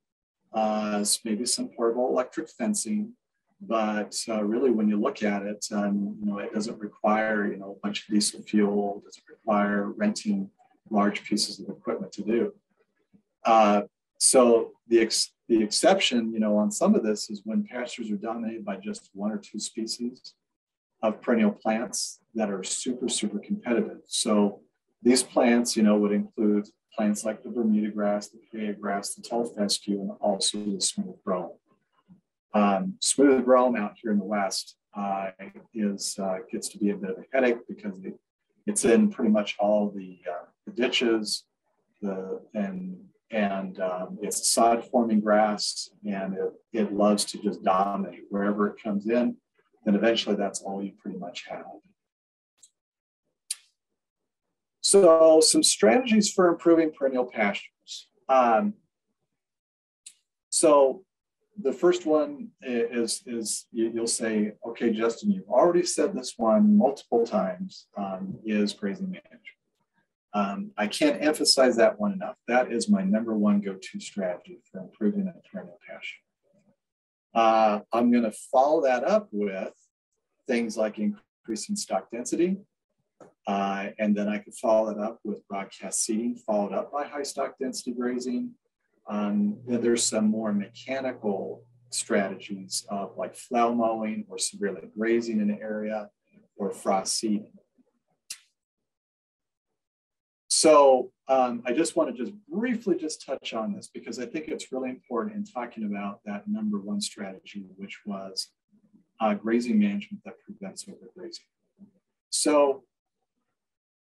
maybe some portable electric fencing, but really when you look at it, it doesn't require a bunch of diesel fuel. It doesn't require renting large pieces of equipment to do. So the exception, on some of this is when pastures are dominated by just 1 or 2 species of perennial plants that are super, super competitive. So these plants, would include plants like the Bermuda grass, the Pavia grass, the tall fescue, and also the smooth brome. Smooth brome out here in the West gets to be a bit of a headache because it's in pretty much all the ditches, and It's a sod-forming grass, and it loves to just dominate wherever it comes in. Then eventually that's all you pretty much have. So some strategies for improving perennial pastures. So the first one is you'll say, okay, Justin, you've already said this one multiple times, is grazing management. I can't emphasize that one enough. That is my number one go-to strategy for improving a perennial pasture. I'm going to follow that up with things like increasing stock density. And then I could follow it up with broadcast seeding, followed up by high stock density grazing. Then there's some more mechanical strategies of like flail mowing or severely grazing an area or frost seeding. So I just want to just briefly just touch on this because I think it's really important in talking about that number one strategy, which was grazing management that prevents overgrazing. So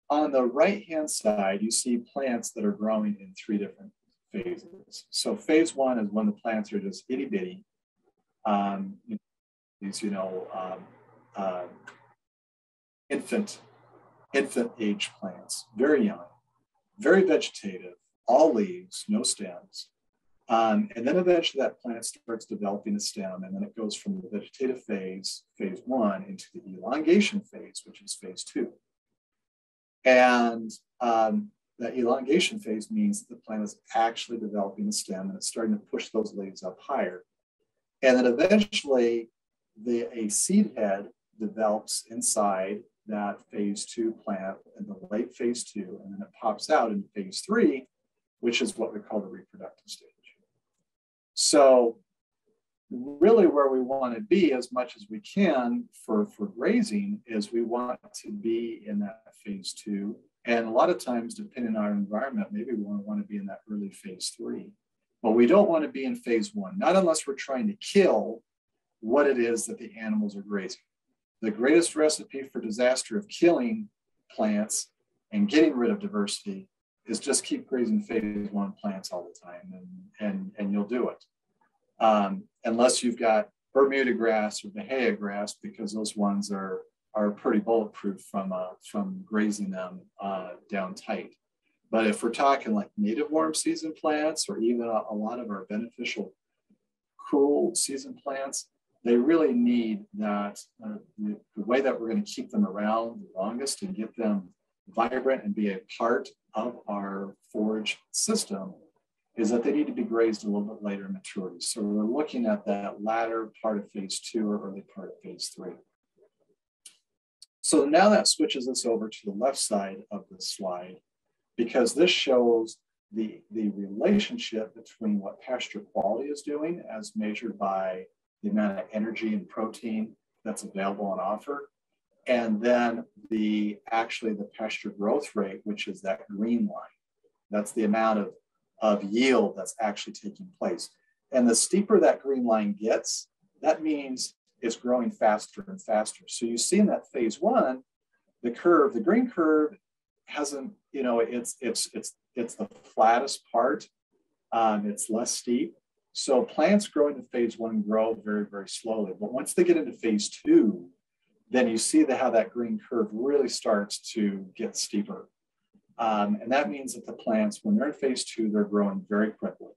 on the right-hand side, you see plants that are growing in three different phases. So phase one is when the plants are just itty bitty. These, infant age plants, very young, very vegetative, all leaves, no stems. And then eventually that plant starts developing a stem, and then it goes from the vegetative phase, phase one, into the elongation phase, which is phase two. And that elongation phase means the plant is actually developing a stem and it's starting to push those leaves up higher. And then eventually a seed head develops inside that phase two plant in the late phase two, and then it pops out in phase three, which is what we call the reproductive stage. So really where we want to be as much as we can for grazing is we want to be in that phase two. And a lot of times, depending on our environment, maybe we want to be in that early phase three. But we don't want to be in phase one, not unless we're trying to kill what it is that the animals are grazing. The greatest recipe for disaster of killing plants and getting rid of diversity is just keep grazing phase one plants all the time, and you'll do it. Unless you've got Bermuda grass or Bahia grass, because those ones are pretty bulletproof from grazing them down tight. But if we're talking like native warm season plants, or even a lot of our beneficial cool season plants, they really need that, the way that we're going to keep them around the longest and get them vibrant and be a part of our forage system is that they need to be grazed a little bit later in maturity. So we're looking at that latter part of phase two or early part of phase three. So now that switches us over to the left side of the slide, because this shows the relationship between what pasture quality is doing as measured by the amount of energy and protein that's available on offer, and then the pasture growth rate, which is that green line. That's the amount of yield that's actually taking place. And the steeper that green line gets, that means it's growing faster and faster. So you see in that phase one, the green curve hasn't, it's the flattest part. It's less steep. So plants growing in phase one grow very, very slowly. But once they get into phase two, then you see how that green curve really starts to get steeper. And that means that the plants, when they're in phase two, they're growing very quickly.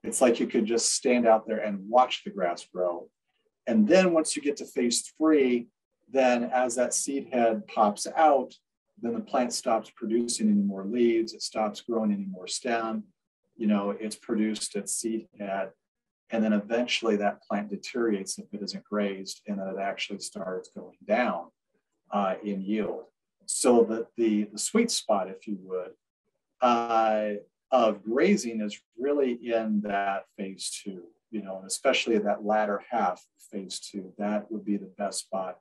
It's like you could just stand out there and watch the grass grow. And then once you get to phase three, then as that seed head pops out, then the plant stops producing any more leaves. It stops growing any more stem. It's produced its seed head. And then eventually that plant deteriorates if it isn't grazed, and then it actually starts going down in yield. So the sweet spot, if you would, of grazing is really in that phase two, and especially that latter half of phase two. That would be the best spot.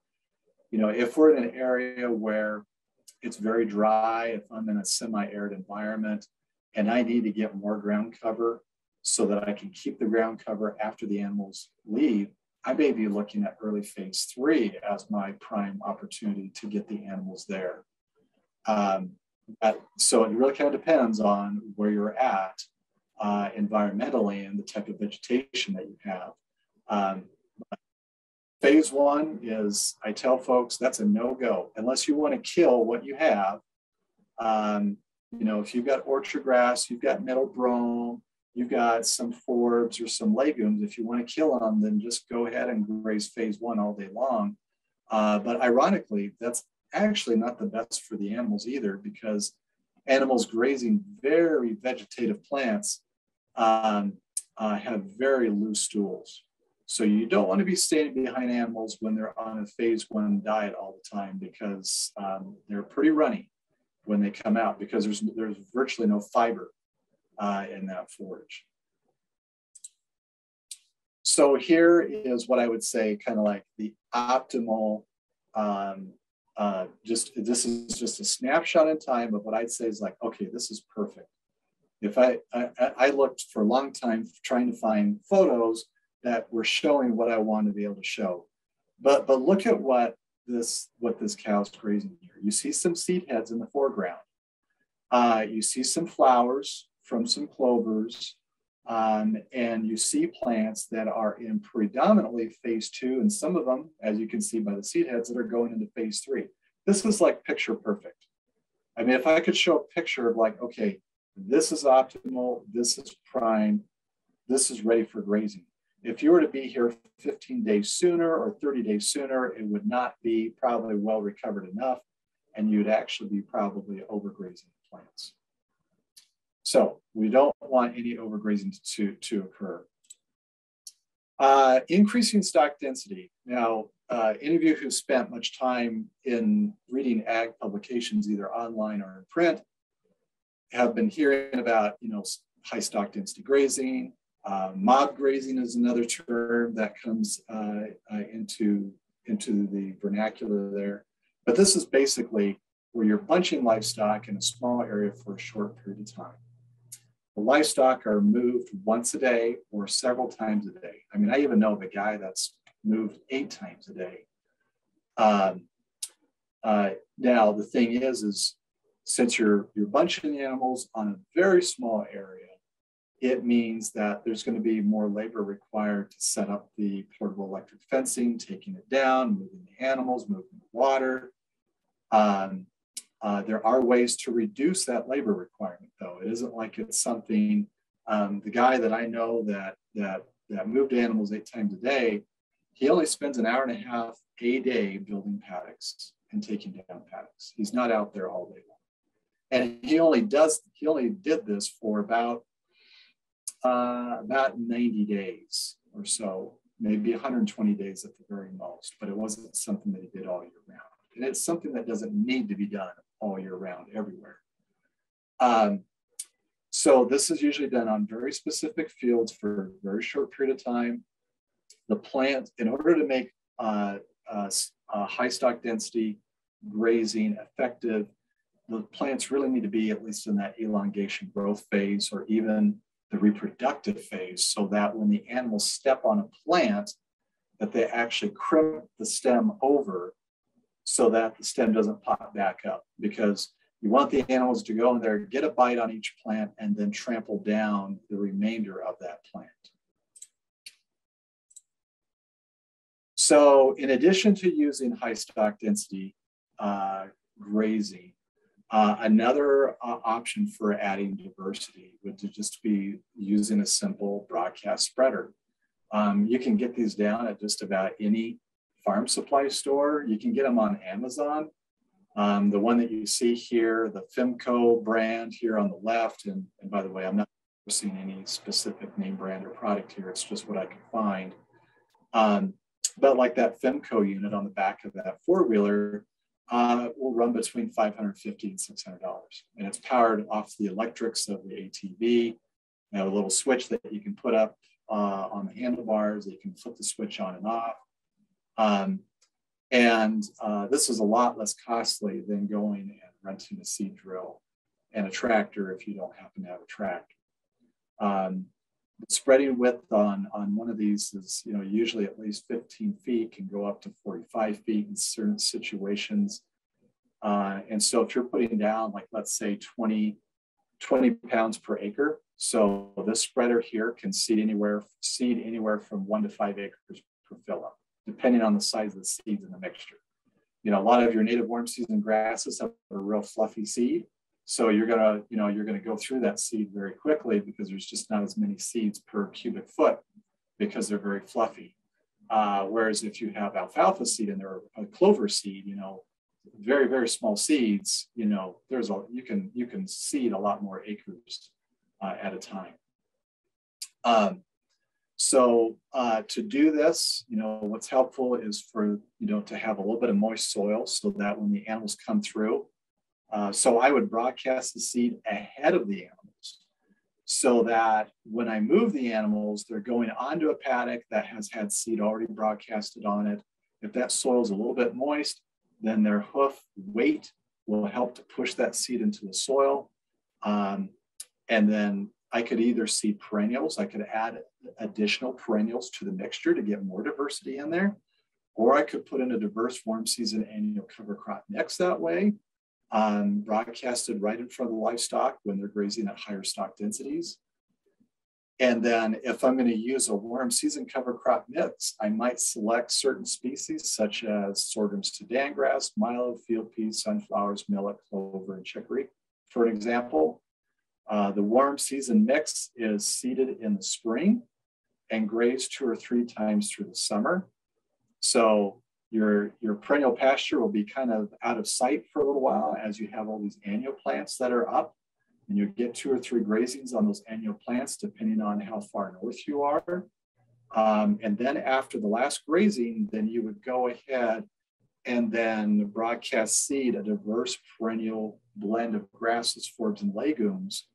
If we're in an area where it's very dry, if I'm in a semi-arid environment and I need to get more ground cover so that I can keep the ground cover after the animals leave, I may be looking at early phase three as my prime opportunity to get the animals there. So it really kind of depends on where you're at environmentally and the type of vegetation that you have. Phase one is, I tell folks, that's a no-go. Unless you want to kill what you have, you know, if you've got orchard grass, you've got meadow brome, you've got some forbs or some legumes, if you want to kill them, then just go ahead and graze phase one all day long. But ironically, that's actually not the best for the animals either, because animals grazing very vegetative plants have very loose stools. So you don't want to be standing behind animals when they're on a phase one diet all the time, because they're pretty runny when they come out, because there's virtually no fiber in that forage. So here is what I would say kind of like the optimal, this is just a snapshot in time of what I'd say is like, okay, this is perfect. If I looked for a long time trying to find photos that were showing what I wanted to be able to show. But look at what this cow's grazing here. You see some seed heads in the foreground. You see some flowers from some clovers, and you see plants that are in predominantly phase two, and some of them, as you can see by the seed heads, that are going into phase three. This is like picture perfect. I mean, if I could show a picture of like, okay, this is optimal, this is prime, this is ready for grazing. If you were to be here 15 days sooner or 30 days sooner, it would not be probably well recovered enough, and you'd actually be probably overgrazing the plants. So we don't want any overgrazing to occur. Increasing stock density. Now, any of you who spent much time in reading ag publications, either online or in print, have been hearing about, you know, high stock density grazing. Mob grazing is another term that comes into the vernacular there. But this is basically where you're bunching livestock in a small area for a short period of time. The livestock are moved once a day or several times a day. I mean, I even know of a guy that's moved 8 times a day. Now, the thing is since you're bunching the animals on a very small area, it means that there's going to be more labor required to set up the portable electric fencing, taking it down, moving the animals, moving the water. There are ways to reduce that labor requirement, though. It isn't like it's something, the guy that I know that moved animals 8 times a day, he only spends an hour and a half a day building paddocks and taking down paddocks. He's not out there all day long. And he only did this for about 90 days or so, maybe 120 days at the very most, but it wasn't something that he did all year round. And it's something that doesn't need to be done all year round everywhere. So this is usually done on very specific fields for a very short period of time. The plant, in order to make high stock density grazing effective, the plants really need to be at least in that elongation growth phase, or even the reproductive phase, so that when the animals step on a plant, that they actually crimp the stem over so that the stem doesn't pop back up, because you want the animals to go in there, get a bite on each plant, and then trample down the remainder of that plant. So in addition to using high stock density grazing, another option for adding diversity would just be using a simple broadcast spreader. You can get these down at just about any farm supply store. You can get them on Amazon. The one that you see here, the Fimco brand here on the left, and by the way, I'm not seeing any specific name brand or product here. It's just what I can find. But like that Fimco unit on the back of that four-wheeler will run between $550 and $600. And it's powered off the electrics of the ATV. You have a little switch that you can put up on the handlebars. You can flip the switch on and off. This is a lot less costly than going and renting a seed drill and a tractor if you don't happen to have a tractor. The spreading width on one of these is, usually at least 15 feet, can go up to 45 feet in certain situations. And so if you're putting down, like, let's say 20 pounds per acre, So this spreader here can seed anywhere from 1 to 5 acres per fill-up, depending on the size of the seeds in the mixture. You know, a lot of your native warm season grasses have a real fluffy seed. So you're gonna go through that seed very quickly because there's just not as many seeds per cubic foot because they're very fluffy. Whereas if you have alfalfa seed in there, or a clover seed, you know, very, very small seeds, you know, you can seed a lot more acres at a time. So to do this, you know, what's helpful is for, you know, to have a little bit of moist soil so that when the animals come through, so I would broadcast the seed ahead of the animals so that when I move the animals, they're going onto a paddock that has had seed already broadcasted on it. If that soil is a little bit moist, then their hoof weight will help to push that seed into the soil. And then I could either seed perennials, I could add additional perennials to the mixture to get more diversity in there, or I could put in a diverse warm season annual cover crop mix that way, broadcasted right in front of the livestock when they're grazing at higher stock densities. And then if I'm going to use a warm season cover crop mix, I might select certain species such as sorghum Sudan grass, milo, field peas, sunflowers, millet, clover, and chicory, for an example. The warm season mix is seeded in the spring and grazed 2 or 3 times through the summer. So your perennial pasture will be kind of out of sight for a little while as you have all these annual plants that are up, and you get 2 or 3 grazings on those annual plants depending on how far north you are. And then after the last grazing, then you would go ahead and then broadcast seed a diverse perennial blend of grasses, forbs, and legumes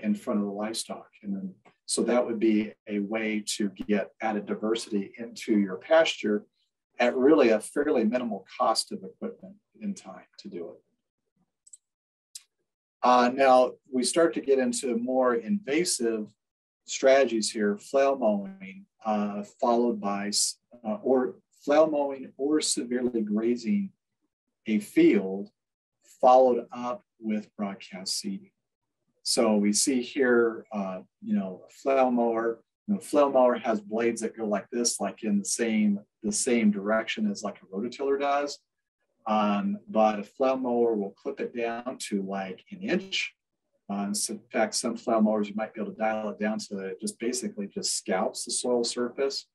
in front of the livestock. And then, so that would be a way to get added diversity into your pasture at really a fairly minimal cost of equipment in time to do it. Now we start to get into more invasive strategies here, flail mowing, followed by, or flail mowing or severely grazing a field, followed up with broadcast seeding. So we see here, you know, a flail mower. You know, flail mower has blades that go like this, like in the same direction as like a rototiller does. But a flail mower will clip it down to like an inch. So in fact, some flail mowers, you might be able to dial it down to it just basically just scalps the soil surface.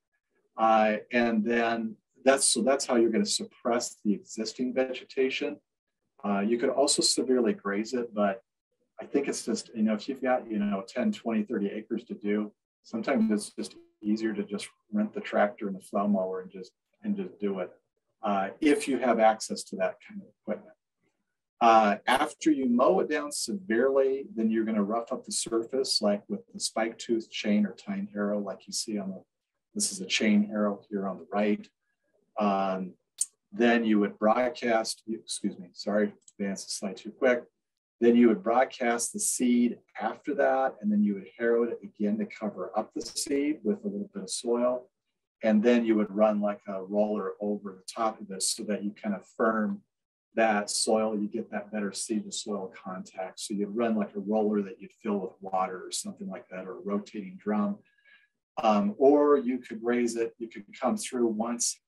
And then that's how you're going to suppress the existing vegetation. You could also severely graze it, but I think it's just, you know, if you've got, you know, 10, 20, 30 acres to do, sometimes it's just easier to just rent the tractor and the flail mower and just do it. If you have access to that kind of equipment. After you mow it down severely, then you're going to rough up the surface, like with the spike tooth chain or tine harrow, like you see on this is a chain harrow here on the right. Then you would broadcast, excuse me, sorry, advance the slide too quick. Then you would broadcast the seed after that, and then you would harrow it again to cover up the seed with a little bit of soil. And then you would run like a roller over the top of this so that you kind of firm that soil, you get that better seed to soil contact. So you'd run like a roller that you'd fill with water or something like that, or a rotating drum. Or you could graze it, you could come through once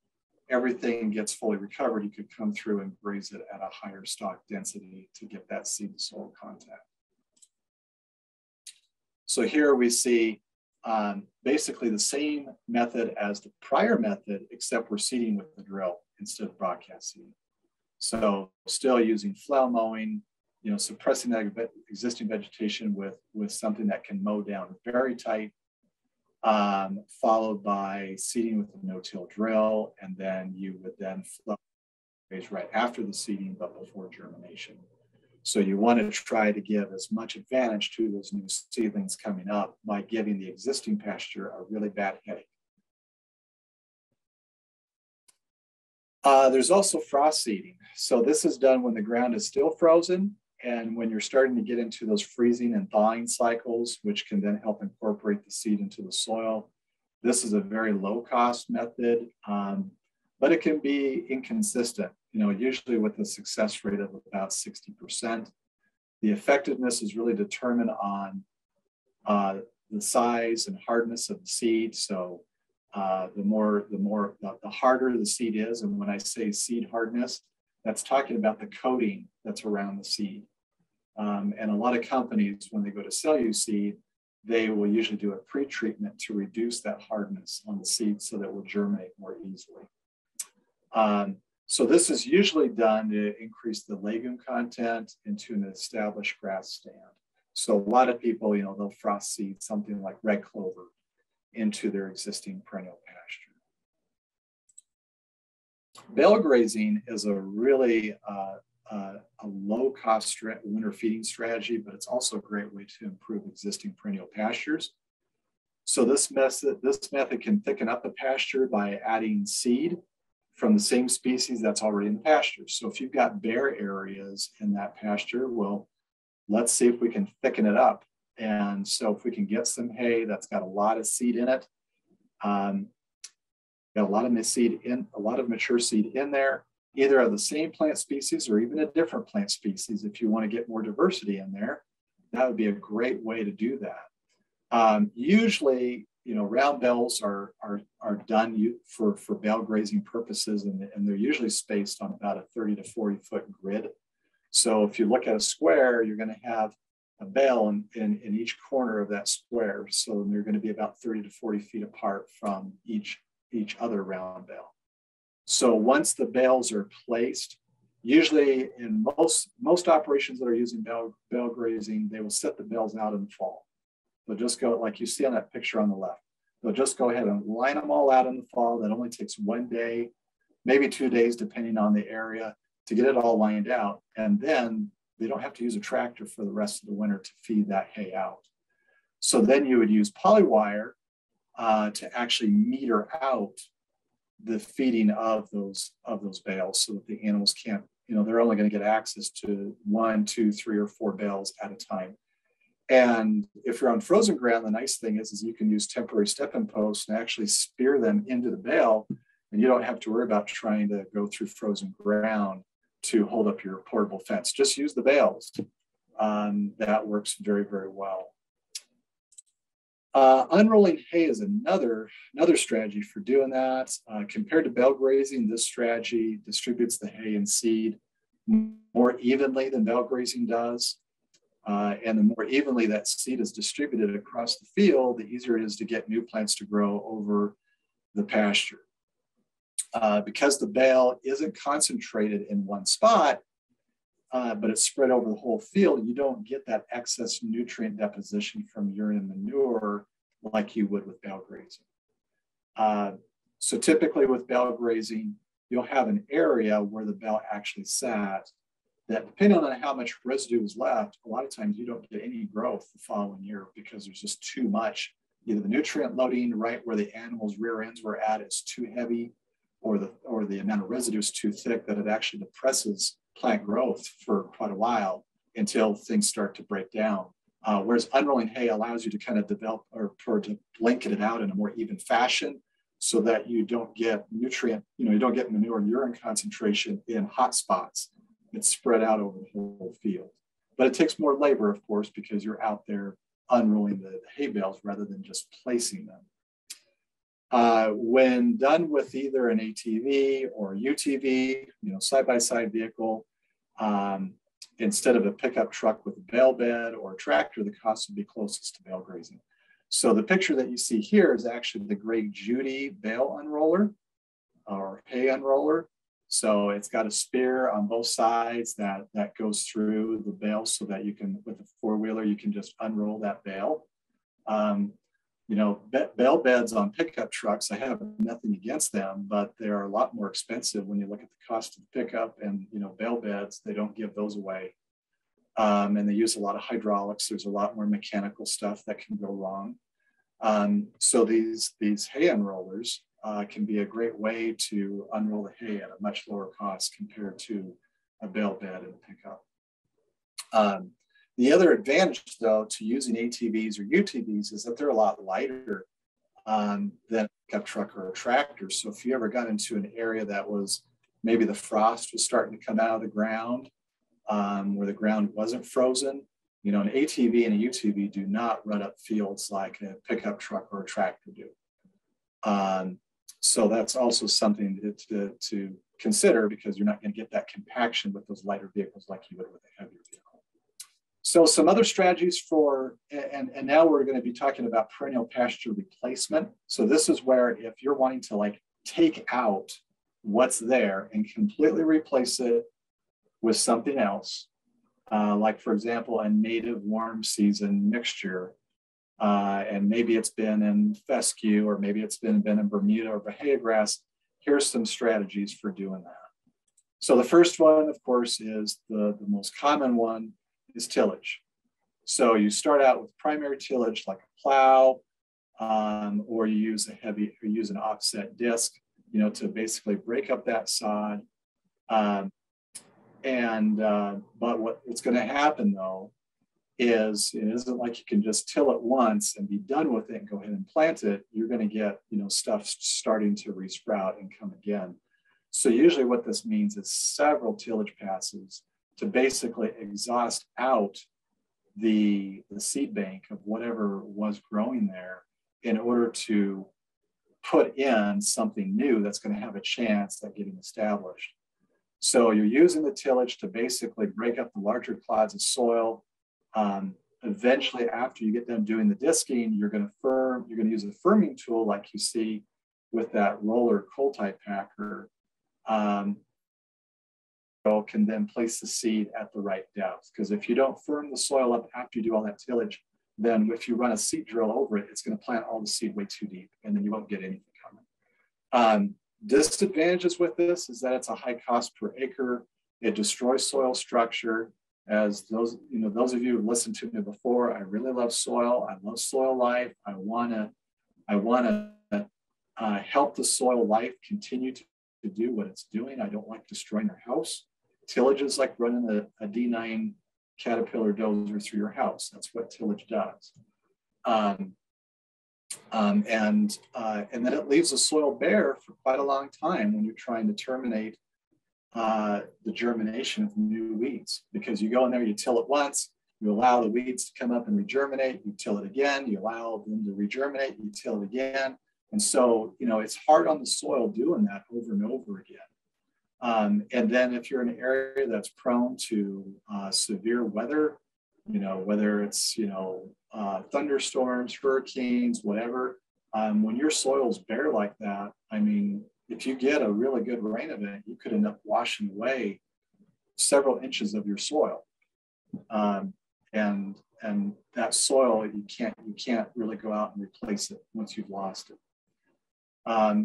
everything gets fully recovered, you could come through and graze it at a higher stock density to get that seed to soil contact. So here we see basically the same method as the prior method, except we're seeding with the drill instead of broadcast seeding. So still using flail mowing, you know, suppressing that existing vegetation with something that can mow down very tight, followed by seeding with a no-till drill, and then you would then flail right after the seeding, but before germination. So you want to try to give as much advantage to those new seedlings coming up by giving the existing pasture a really bad headache. There's also frost seeding. So this is done when the ground is still frozen and when you're starting to get into those freezing and thawing cycles, which can then help incorporate the seed into the soil. This is a very low cost method, but it can be inconsistent, you know, usually with a success rate of about 60%. The effectiveness is really determined on the size and hardness of the seed. So the harder the seed is. And when I say seed hardness, that's talking about the coating that's around the seed. And a lot of companies, when they go to sell you seed, they will usually do a pre-treatment to reduce that hardness on the seed so that it will germinate more easily. So this is usually done to increase the legume content into an established grass stand. So a lot of people, they'll frost seed something like red clover into their existing perennial pasture. Bale grazing is a really a low-cost winter feeding strategy, but it's also a great way to improve existing perennial pastures. So this method can thicken up a pasture by adding seed from the same species that's already in the pasture. So if you've got bare areas in that pasture, well, let's see if we can thicken it up. And so if we can get some hay that's got a lot of seed in it, got a lot of mature seed in there, either of the same plant species or even a different plant species. If you want to get more diversity in there, that would be a great way to do that. Usually, round bales are done for bale grazing purposes, and they're usually spaced on about a 30 to 40 foot grid. So if you look at a square, you're going to have a bale in each corner of that square. So they're going to be about 30 to 40 feet apart from each other round bale. So once the bales are placed, usually in most operations that are using bale grazing, they will set the bales out in the fall. They'll just go, like you see on that picture on the left, they'll just go ahead and line them all out in the fall. That only takes 1 day, maybe 2 days, depending on the area, to get it all lined out. And then they don't have to use a tractor for the rest of the winter to feed that hay out. So then you would use polywire to actually meter out the feeding of those bales so that the animals can't, they're only going to get access to 1, 2, 3, or 4 bales at a time. And if you're on frozen ground, the nice thing is you can use temporary step-in posts and actually spear them into the bale, and you don't have to worry about trying to go through frozen ground to hold up your portable fence. Just use the bales. That works very, very well. Unrolling hay is another strategy for doing that. Compared to bale grazing, this strategy distributes the hay and seed more evenly than bale grazing does. And the more evenly that seed is distributed across the field, the easier it is to get new plants to grow over the pasture. Because the bale isn't concentrated in one spot, but it's spread over the whole field, you don't get that excess nutrient deposition from urine and manure like you would with bale grazing. So typically with bale grazing, you'll have an area where the bale actually sat that, depending on how much residue is left, a lot of times you don't get any growth the following year because there's just too much. Either the nutrient loading right where the animal's rear ends were at is too heavy, or the amount of residue is too thick that it actually depresses plant growth for quite a while until things start to break down. Whereas unrolling hay allows you to kind of develop or to blanket it out in a more even fashion so that you don't get nutrient, you don't get manure and urine concentration in hot spots. It's spread out over the whole field. But it takes more labor, of course, because you're out there unrolling the hay bales rather than just placing them. When done with either an ATV or UTV, side-by-side vehicle, instead of a pickup truck with a bale bed or a tractor, the cost would be closest to bale grazing. So the picture that you see here is actually the Grey Judy bale unroller or hay unroller. So it's got a spear on both sides that goes through the bale so that you can, with a four-wheeler, you can just unroll that bale. Bale beds on pickup trucks, I have nothing against them, but they're a lot more expensive when you look at the cost of the pickup. And, bale beds, they don't give those away. And they use a lot of hydraulics. There's a lot more mechanical stuff that can go wrong. So these hay unrollers can be a great way to unroll the hay at a much lower cost compared to a bale bed and a pickup. The other advantage, though, to using ATVs or UTVs is that they're a lot lighter than a pickup truck or a tractor. So if you ever got into an area that was maybe the frost was starting to come out of the ground, where the ground wasn't frozen, You know, an ATV and a UTV do not run up fields like a pickup truck or a tractor do. So that's also something to consider, because you're not going to get that compaction with those lighter vehicles like you would with a heavier vehicle. So some other strategies for, and now we're going to be talking about perennial pasture replacement. So this is where if you're wanting to like take out what's there and completely replace it with something else, like for example, a native warm season mixture, and maybe it's been in fescue, or maybe it's been in Bermuda or Bahia grass. Here's some strategies for doing that. So the first one, of course, is the most common one is tillage. So you start out with primary tillage like a plow, or you use an offset disc, you know, to basically break up that sod. But what's going to happen though is it isn't like you can just till it once and be done with it and go ahead and plant it. You're going to get, you know, stuff starting to resprout and come again. So usually what this means is several tillage passes to basically exhaust out the seed bank of whatever was growing there in order to put in something new that's going to have a chance at getting established. So you're using the tillage to basically break up the larger clods of soil. Eventually, after you get done doing the disking, you're going to use a firming tool like you see with that roller coal type packer. Can then place the seed at the right depth. Because if you don't firm the soil up after you do all that tillage, then if you run a seed drill over it, it's going to plant all the seed way too deep, and then you won't get anything coming. Disadvantages with this is that it's a high cost per acre. It destroys soil structure. As those of you who listened to me before, I really love soil. I love soil life. I want to help the soil life continue to do what it's doing. I don't like destroying their house. Tillage is like running a D9 Caterpillar dozer through your house. That's what tillage does. And then it leaves the soil bare for quite a long time when you're trying to terminate the germination of new weeds, because you go in there, you till it once, you allow the weeds to come up and regerminate, you till it again, you allow them to regerminate, you till it again. And so, you know, it's hard on the soil doing that over and over again. And then if you're in an area that's prone to severe weather, you know, whether it's, you know, thunderstorms, hurricanes, whatever, when your soil's bare like that, I mean, if you get a really good rain event, you could end up washing away several inches of your soil. And that soil, you can't really go out and replace it once you've lost it.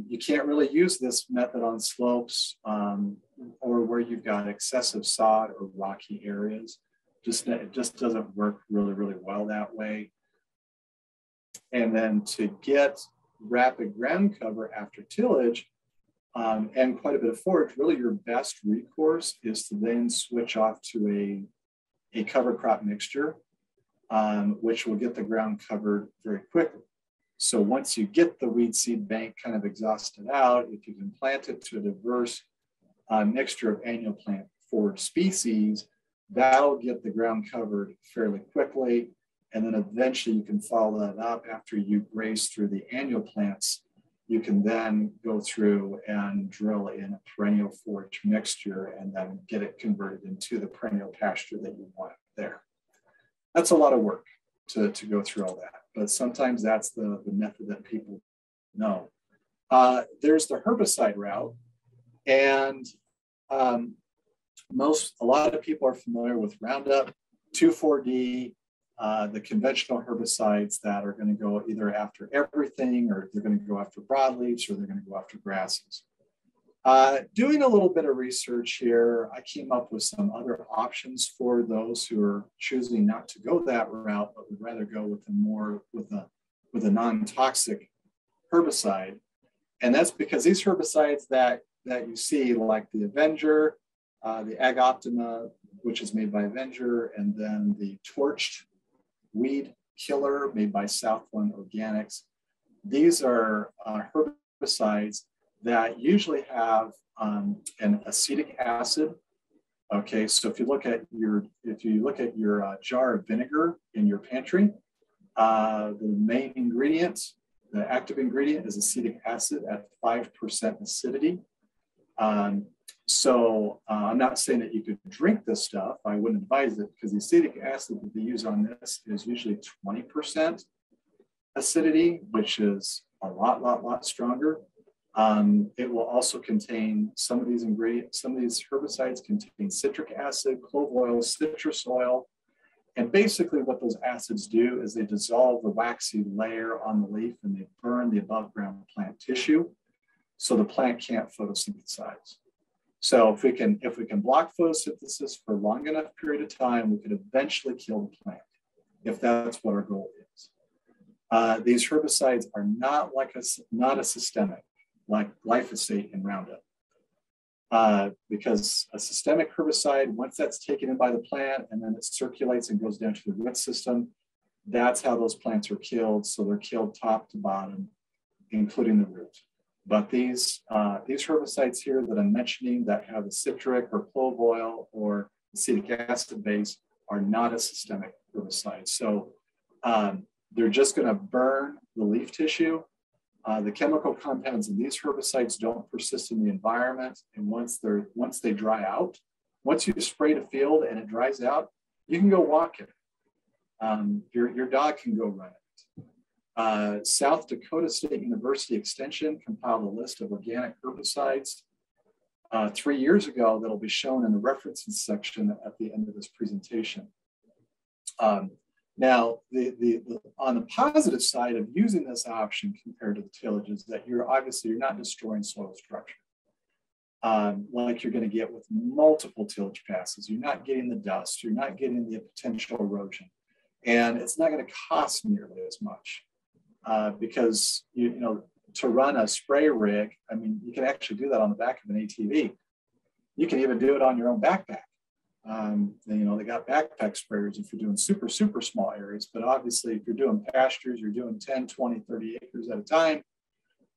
You can't really use this method on slopes or where you've got excessive sod or rocky areas. It just doesn't work really, really well that way. And then to get rapid ground cover after tillage and quite a bit of forage, really your best recourse is to then switch off to a cover crop mixture, which will get the ground covered very quickly. So once you get the weed seed bank kind of exhausted out, if you can plant it to a diverse mixture of annual plant forage species, that'll get the ground covered fairly quickly. And then eventually you can follow that up after you graze through the annual plants. You can then go through and drill in a perennial forage mixture and then get it converted into the perennial pasture that you want there. That's a lot of work to go through all that, but sometimes that's the method that people know. There's the herbicide route, and a lot of people are familiar with Roundup, 2,4-D, the conventional herbicides that are going to go either after everything, or they're going to go after broadleaves, or they're going to go after grasses. Doing a little bit of research here, I came up with some other options for those who are choosing not to go that route, but would rather go with a non-toxic herbicide. And that's because these herbicides that you see, like the Avenger, the Ag Optima, which is made by Avenger, and then the Torched Weed Killer made by Southland Organics. These are herbicides that usually have an acetic acid Okay, so if you look at your jar of vinegar in your pantry, the main ingredient, the active ingredient, is acetic acid at 5% acidity. I'm not saying that you could drink this stuff. I wouldn't advise it, because the acetic acid that they use on this is usually 20% acidity, which is a lot stronger. It will also contain some of these ingredients. Some of these herbicides contain citric acid, clove oil, citrus oil. And basically what those acids do is they dissolve the waxy layer on the leaf and they burn the above ground plant tissue, so the plant can't photosynthesize. So if we can block photosynthesis for a long enough period of time, we could eventually kill the plant, if that's what our goal is. These herbicides are not a systemic, like glyphosate and Roundup. Because a systemic herbicide, once that's taken in by the plant and then it circulates and goes down to the root system, that's how those plants are killed. So they're killed top to bottom, including the root. But these herbicides here that I'm mentioning that have a citric or clove oil or acetic acid base are not a systemic herbicide. So they're just going to burn the leaf tissue. The chemical compounds in these herbicides don't persist in the environment. And once they dry out, once you spray the field and it dries out, you can go walk it. Your dog can go run it. South Dakota State University Extension compiled a list of organic herbicides 3 years ago that'll be shown in the references section at the end of this presentation. Now, on the positive side of using this option compared to the tillage is that you're not destroying soil structure like you're going to get with multiple tillage passes. You're not getting the dust, you're not getting the potential erosion, and it's not going to cost nearly as much because to run a spray rig, I mean, you can actually do that on the back of an ATV. You can even do it on your own backpack. They got backpack sprayers if you're doing super small areas, but obviously if you're doing pastures, you're doing 10, 20, 30 acres at a time.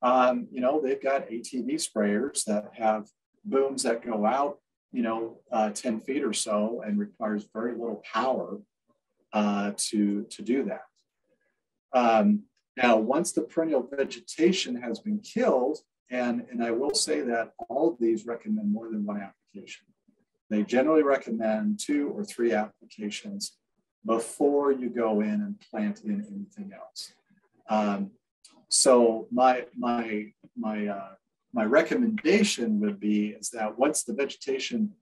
They've got ATV sprayers that have booms that go out, 10 feet or so, and requires very little power to do that. Now, once the perennial vegetation has been killed, and I will say that all of these recommend more than one application. They generally recommend 2 or 3 applications before you go in and plant in anything else. So my recommendation would be is that once the vegetation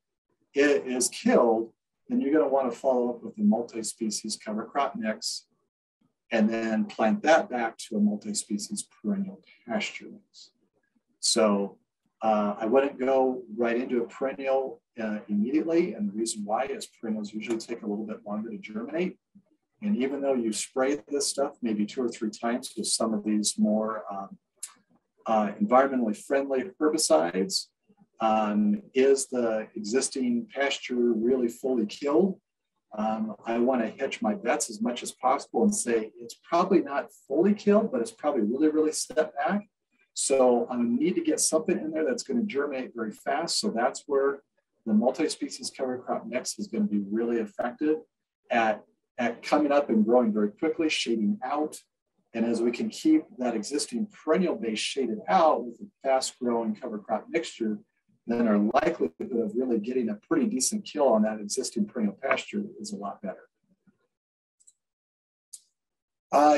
is killed, then you're going to want to follow up with a multi-species cover crop mix, and then plant that back to a multi-species perennial pasture mix. So I wouldn't go right into a perennial immediately, and the reason why is perennials usually take a little bit longer to germinate. And even though you spray this stuff maybe 2 or 3 times with some of these more environmentally friendly herbicides, is the existing pasture really fully killed? I want to hedge my bets as much as possible and say it's probably not fully killed, but it's probably really set back. So I need to get something in there that's going to germinate very fast. So that's where the multi-species cover crop mix is going to be really effective at coming up and growing very quickly, shading out. And as we can keep that existing perennial base shaded out with a fast growing cover crop mixture, then our likelihood of really getting a pretty decent kill on that existing perennial pasture is a lot better.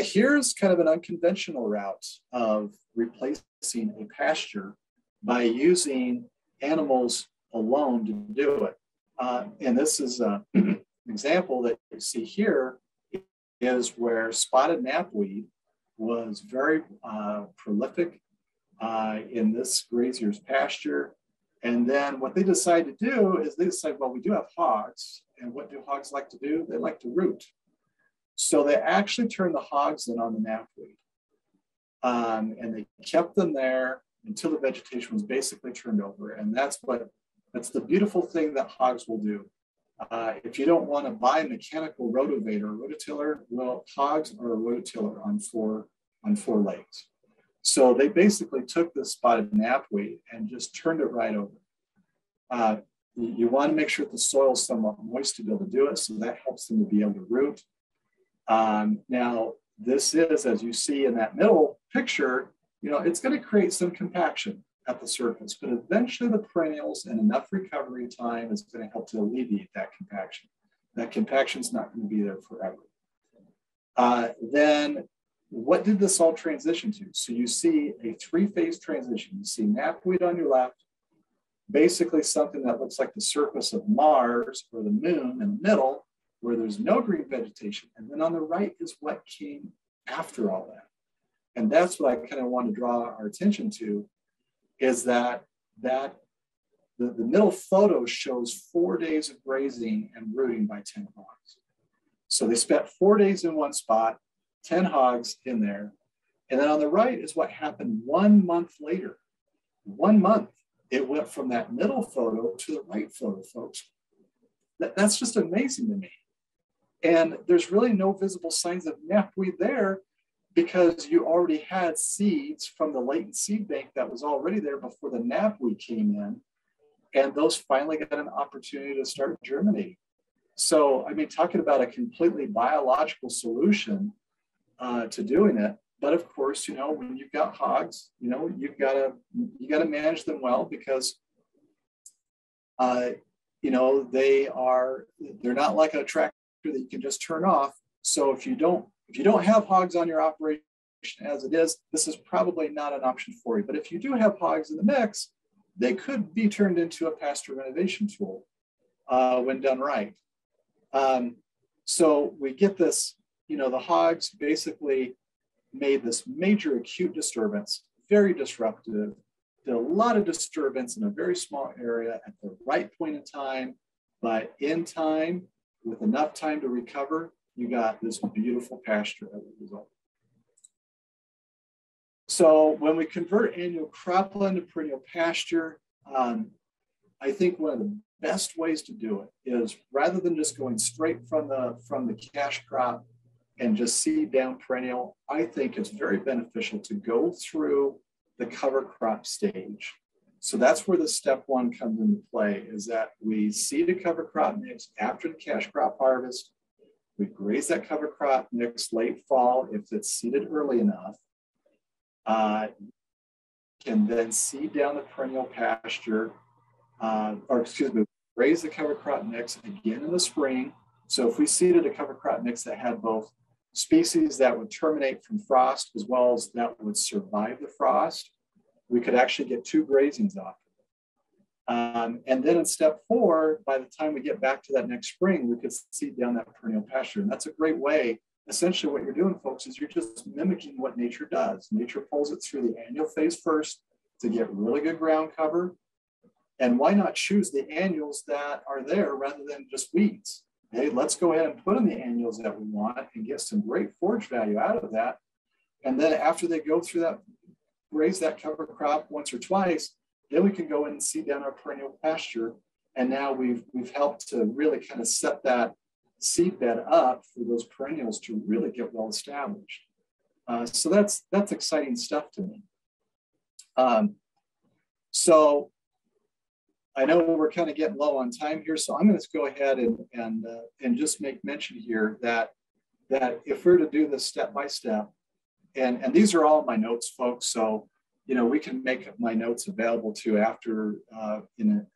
Here's kind of an unconventional route of replacing a pasture by using animals alone to do it. And this is an example that you see here is where spotted knapweed was very prolific in this grazier's pasture. And then what they decide to do is they decide, well, we do have hogs. And what do hogs like to do? They like to root. So they actually turned the hogs in on the knapweed. And they kept them there until the vegetation was basically turned over. And that's the beautiful thing that hogs will do. If you don't want to buy a mechanical rotavator or rototiller, well, hogs are a rototiller on four legs. So they basically took this spotted knapweed and just turned it right over. you want to make sure that the soil is somewhat moist to be able to do it, so that helps them to be able to root. Now, this is, as you see in that middle picture, it's going to create some compaction at the surface, but eventually the perennials and enough recovery time is going to help to alleviate that compaction. That compaction is not going to be there forever. Then what did this all transition to? So you see a three-phase transition. You see knapweed on your left, basically something that looks like the surface of Mars or the moon in the middle, where there's no green vegetation. And then on the right is what came after all that. And that's what I kind of want to draw our attention to, is that the middle photo shows 4 days of grazing and rooting by 10 hogs. So they spent 4 days in one spot, 10 hogs in there. And then on the right is what happened 1 month later. 1 month, it went from that middle photo to the right photo, folks. That's just amazing to me. And there's really no visible signs of knapweed there, because you already had seeds from the latent seed bank that was already there before the knapweed came in. And those finally got an opportunity to start germinating. So, I mean, talking about a completely biological solution to doing it. But of course, when you've got hogs, you got to manage them well, because they're not like a tractor that you can just turn off. So if you don't have hogs on your operation as it is, this is probably not an option for you. But if you do have hogs in the mix, they could be turned into a pasture renovation tool when done right. So we get this, the hogs basically made this major acute disturbance, very disruptive, did a lot of disturbance in a very small area at the right point in time, but in time, with enough time to recover, you got this beautiful pasture as a result. So when we convert annual cropland to perennial pasture, I think one of the best ways to do it is, rather than just going straight from the cash crop and just seed down perennial, I think it's very beneficial to go through the cover crop stage. So that's where the step one comes into play, is that we seed a cover crop mix after the cash crop harvest. We graze that cover crop mix late fall if it's seeded early enough. Can then seed down the perennial pasture, graze the cover crop mix again in the spring. So if we seeded a cover crop mix that had both species that would terminate from frost as well as that would survive the frost, we could actually get 2 grazings off. And then in step 4, by the time we get back to that next spring, we could seed down that perennial pasture. And that's a great way. Essentially what you're doing, folks, is you're just mimicking what nature does. Nature pulls it through the annual phase first to get really good ground cover. And why not choose the annuals that are there rather than just weeds? Hey, let's go ahead and put in the annuals that we want and get some great forage value out of that. And then after they go through that, graze that cover crop once or twice, then we can go in and seed down our perennial pasture. And now we've helped to really kind of set that seed bed up for those perennials to really get well established. So that's exciting stuff to me. So I know we're kind of getting low on time here, so I'm going to go ahead and just make mention here that if we're to do this step by step, and these are all my notes, folks. So we can make my notes available to after when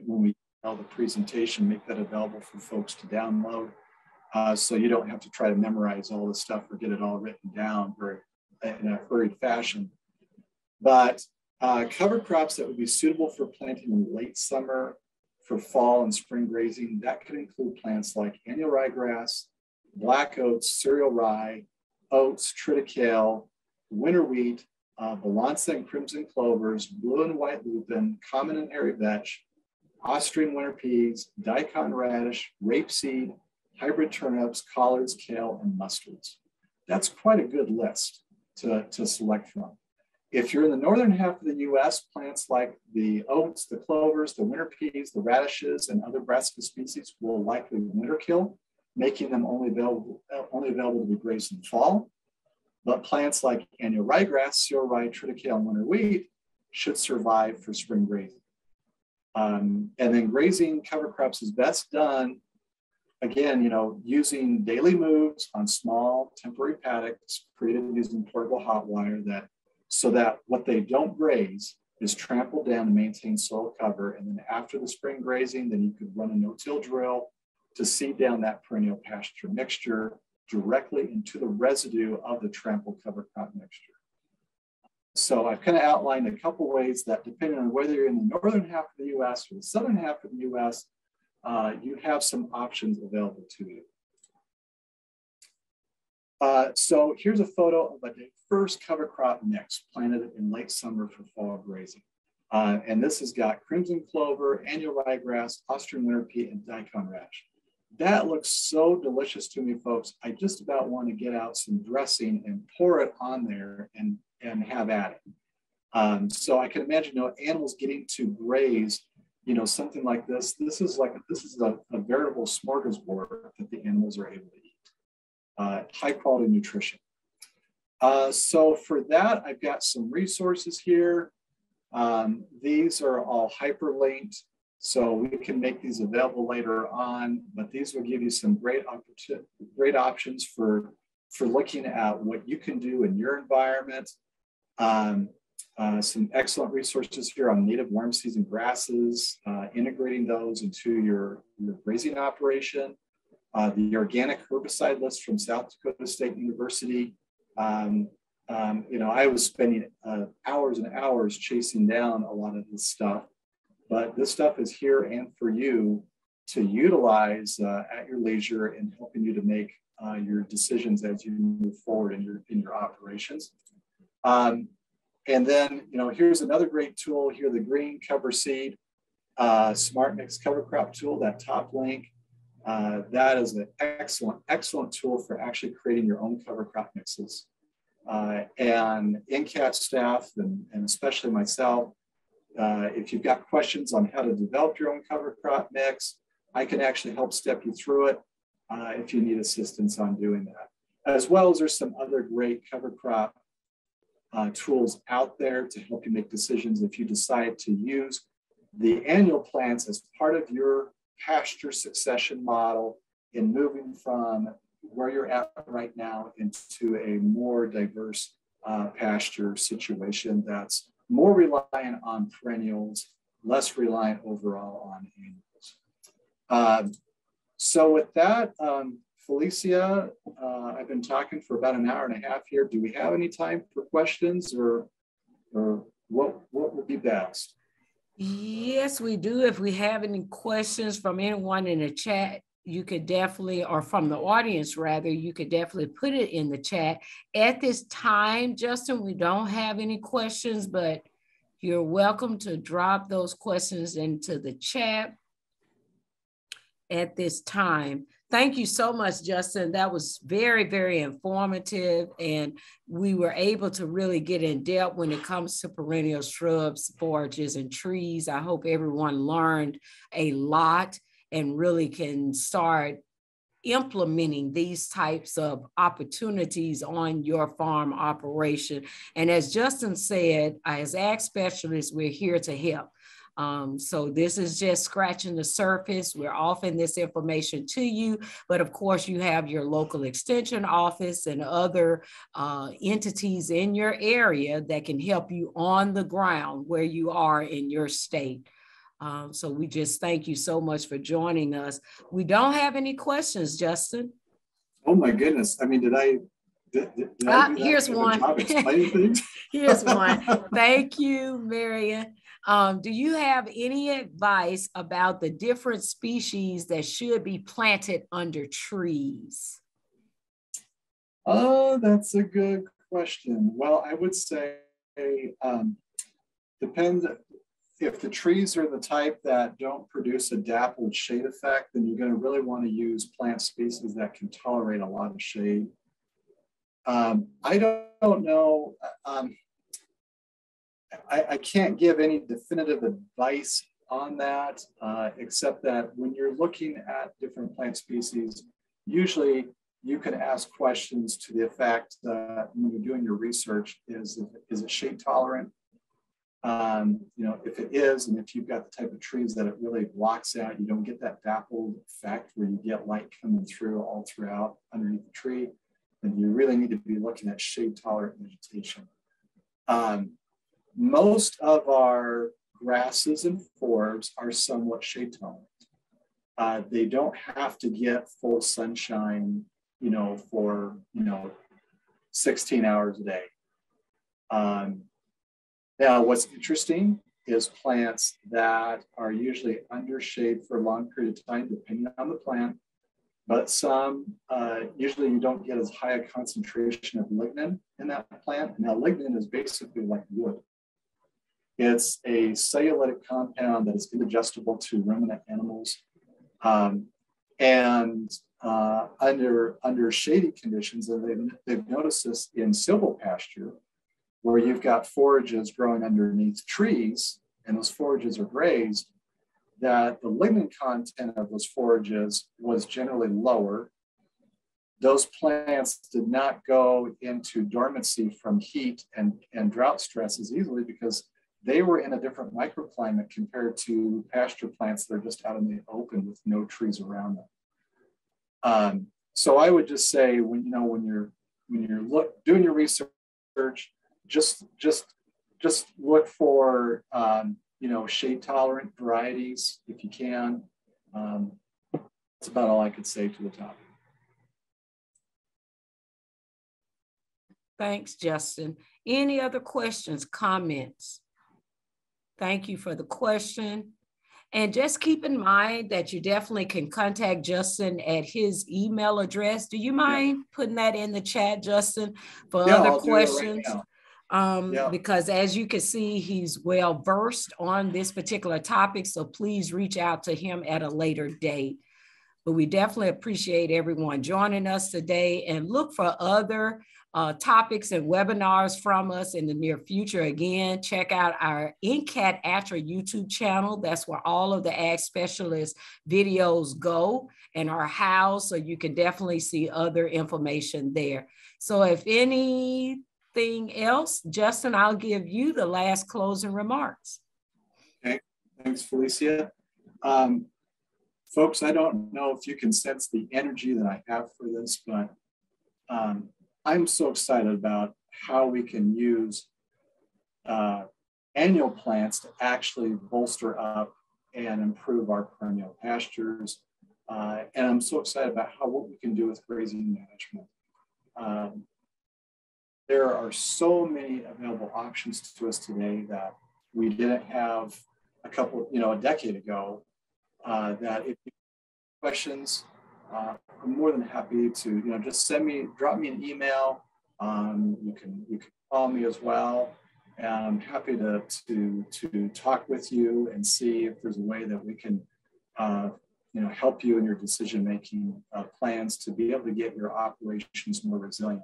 we tell the presentation, make that available for folks to download, so you don't have to try to memorize all the stuff or get it all written down in a hurried fashion. But cover crops that would be suitable for planting in late summer, for fall and spring grazing, that could include plants like annual ryegrass, black oats, cereal rye, oats, triticale, winter wheat, balansa and crimson clovers, blue and white lupin, common and hairy vetch, Austrian winter peas, daikon radish, rapeseed, hybrid turnips, collards, kale, and mustards. That's quite a good list to select from. If you're in the northern half of the US, plants like the oats, the clovers, the winter peas, the radishes, and other brassica species will likely winter kill, making them only available to be grazed in fall. But plants like annual ryegrass, cereal rye, triticale, and winter wheat should survive for spring grazing. And then grazing cover crops is best done, again, using daily moves on small temporary paddocks created using portable hot wire so that what they don't graze is trampled down to maintain soil cover. And then after the spring grazing, then you could run a no-till drill to seed down that perennial pasture mixture directly into the residue of the trampled cover crop mixture. So I've kind of outlined a couple ways that, depending on whether you're in the northern half of the US or the southern half of the US, you have some options available to you. So here's a photo of a diverse cover crop mix planted in late summer for fall grazing. And this has got crimson clover, annual ryegrass, Austrian winter peat, and daikon rash. That looks so delicious to me, folks. I just about want to get out some dressing and pour it on there and have at it. So I can imagine, animals getting to graze, something like this. This is a veritable smorgasbord that the animals are able to eat. High quality nutrition. So for that, I've got some resources here. These are all hyperlinked, so we can make these available later on, but these will give you some great options for looking at what you can do in your environment. Some excellent resources here on native warm season grasses, integrating those into your grazing operation. The organic herbicide list from South Dakota State University. I was spending hours and hours chasing down a lot of this stuff, but this stuff is here and for you to utilize at your leisure and helping you to make your decisions as you move forward in your operations. And then, here's another great tool here, the Green Cover Seed Smart Mix Cover Crop Tool, that top link. That is an excellent tool for actually creating your own cover crop mixes. And NCAT staff, and especially myself, if you've got questions on how to develop your own cover crop mix, I can actually help step you through it if you need assistance on doing that. As well as there's some other great cover crop tools out there to help you make decisions if you decide to use the annual plants as part of your pasture succession model in moving from where you're at right now into a more diverse pasture situation that's more reliant on perennials, less reliant overall on annuals. So with that, Felicia, I've been talking for about an hour and a half here. Do we have any time for questions, or what would be best? Yes, we do. If we have any questions from anyone in the chat, you could definitely, or from the audience rather, you could definitely put it in the chat. At this time, Justin, we don't have any questions, but you're welcome to drop those questions into the chat at this time. Thank you so much, Justin. That was very, very informative, and we were able to really get in depth when it comes to perennial shrubs, forages, and trees. I hope everyone learned a lot and really can start implementing these types of opportunities on your farm operation. And as Justin said, as ag specialists, we're here to help. So this is just scratching the surface. We're offering this information to you, but of course you have your local extension office and other entities in your area that can help you on the ground where you are in your state. So we just thank you so much for joining us. We don't have any questions, Justin. Oh my goodness. I mean, did I here's one. Here's one. Thank you, Marion. Do you have any advice about the different species that should be planted under trees? Oh, that's a good question. Well, I would say depends. If the trees are the type that don't produce a dappled shade effect, then you're going to really want to use plant species that can tolerate a lot of shade. I don't know. I can't give any definitive advice on that, except that when you're looking at different plant species, usually you can ask questions to the effect that when you're doing your research, is it shade tolerant? You know, if it is, and if you've got the type of trees that it really blocks out, you don't get that dappled effect where you get light coming through all throughout underneath the tree, then you really need to be looking at shade tolerant vegetation. Most of our grasses and forbs are somewhat shade tolerant. They don't have to get full sunshine, you know, for, you know, 16 hours a day. Now, what's interesting is plants that are usually under shade for a long period of time, depending on the plant, but some, usually you don't get as high a concentration of lignin in that plant. Now, lignin is basically like wood. It's a cellulosic compound that is indigestible to ruminant animals. Under shady conditions, and they've noticed this in silvopasture, where you've got forages growing underneath trees, and those forages are grazed, that the lignin content of those forages was generally lower. Those plants did not go into dormancy from heat and drought stress as easily because they were in a different microclimate compared to pasture plants that are just out in the open with no trees around them. So I would just say, when you're doing your research, just look for shade tolerant varieties if you can. That's about all I could say to the topic. Thanks, Justin. Any other questions, comments? Thank you for the question. And just keep in mind that you definitely can contact Justin at his email address. Do you mind putting that in the chat, Justin, for other questions? Because as you can see, he's well versed on this particular topic. So please reach out to him at a later date. But we definitely appreciate everyone joining us today, and look for other topics and webinars from us in the near future. Again, check out our NCAT ATTRA YouTube channel. That's where all of the ag specialist videos go, and our house, so you can definitely see other information there. So if anything else, Justin, I'll give you the last closing remarks. Okay, thanks, Felicia. Folks, I don't know if you can sense the energy that I have for this, but I'm so excited about how we can use annual plants to actually bolster up and improve our perennial pastures. And I'm so excited about what we can do with grazing management. There are so many available options to us today that we didn't have a decade ago. That if you have questions, I'm more than happy to, just drop me an email. You can call me as well. And I'm happy to talk with you and see if there's a way that we can, help you in your decision-making plans to be able to get your operations more resilient.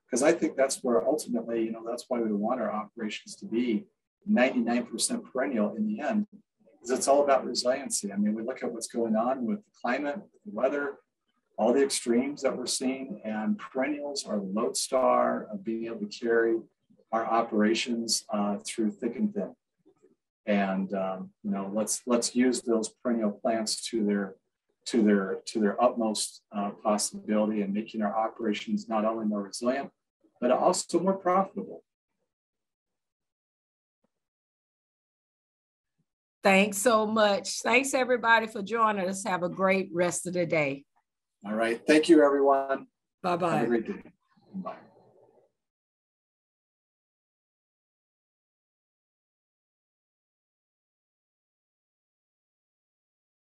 Because I think that's where ultimately, that's why we want our operations to be 99% perennial in the end, because it's all about resiliency. I mean, we look at what's going on with the climate, the weather, all the extremes that we're seeing, and perennials are the lodestar of being able to carry our operations through thick and thin. And let's use those perennial plants to their utmost possibility, and making our operations not only more resilient, but also more profitable. Thanks so much. Thanks everybody for joining us. Have a great rest of the day. All right. Thank you, everyone. Bye-bye. Have a great day. Bye.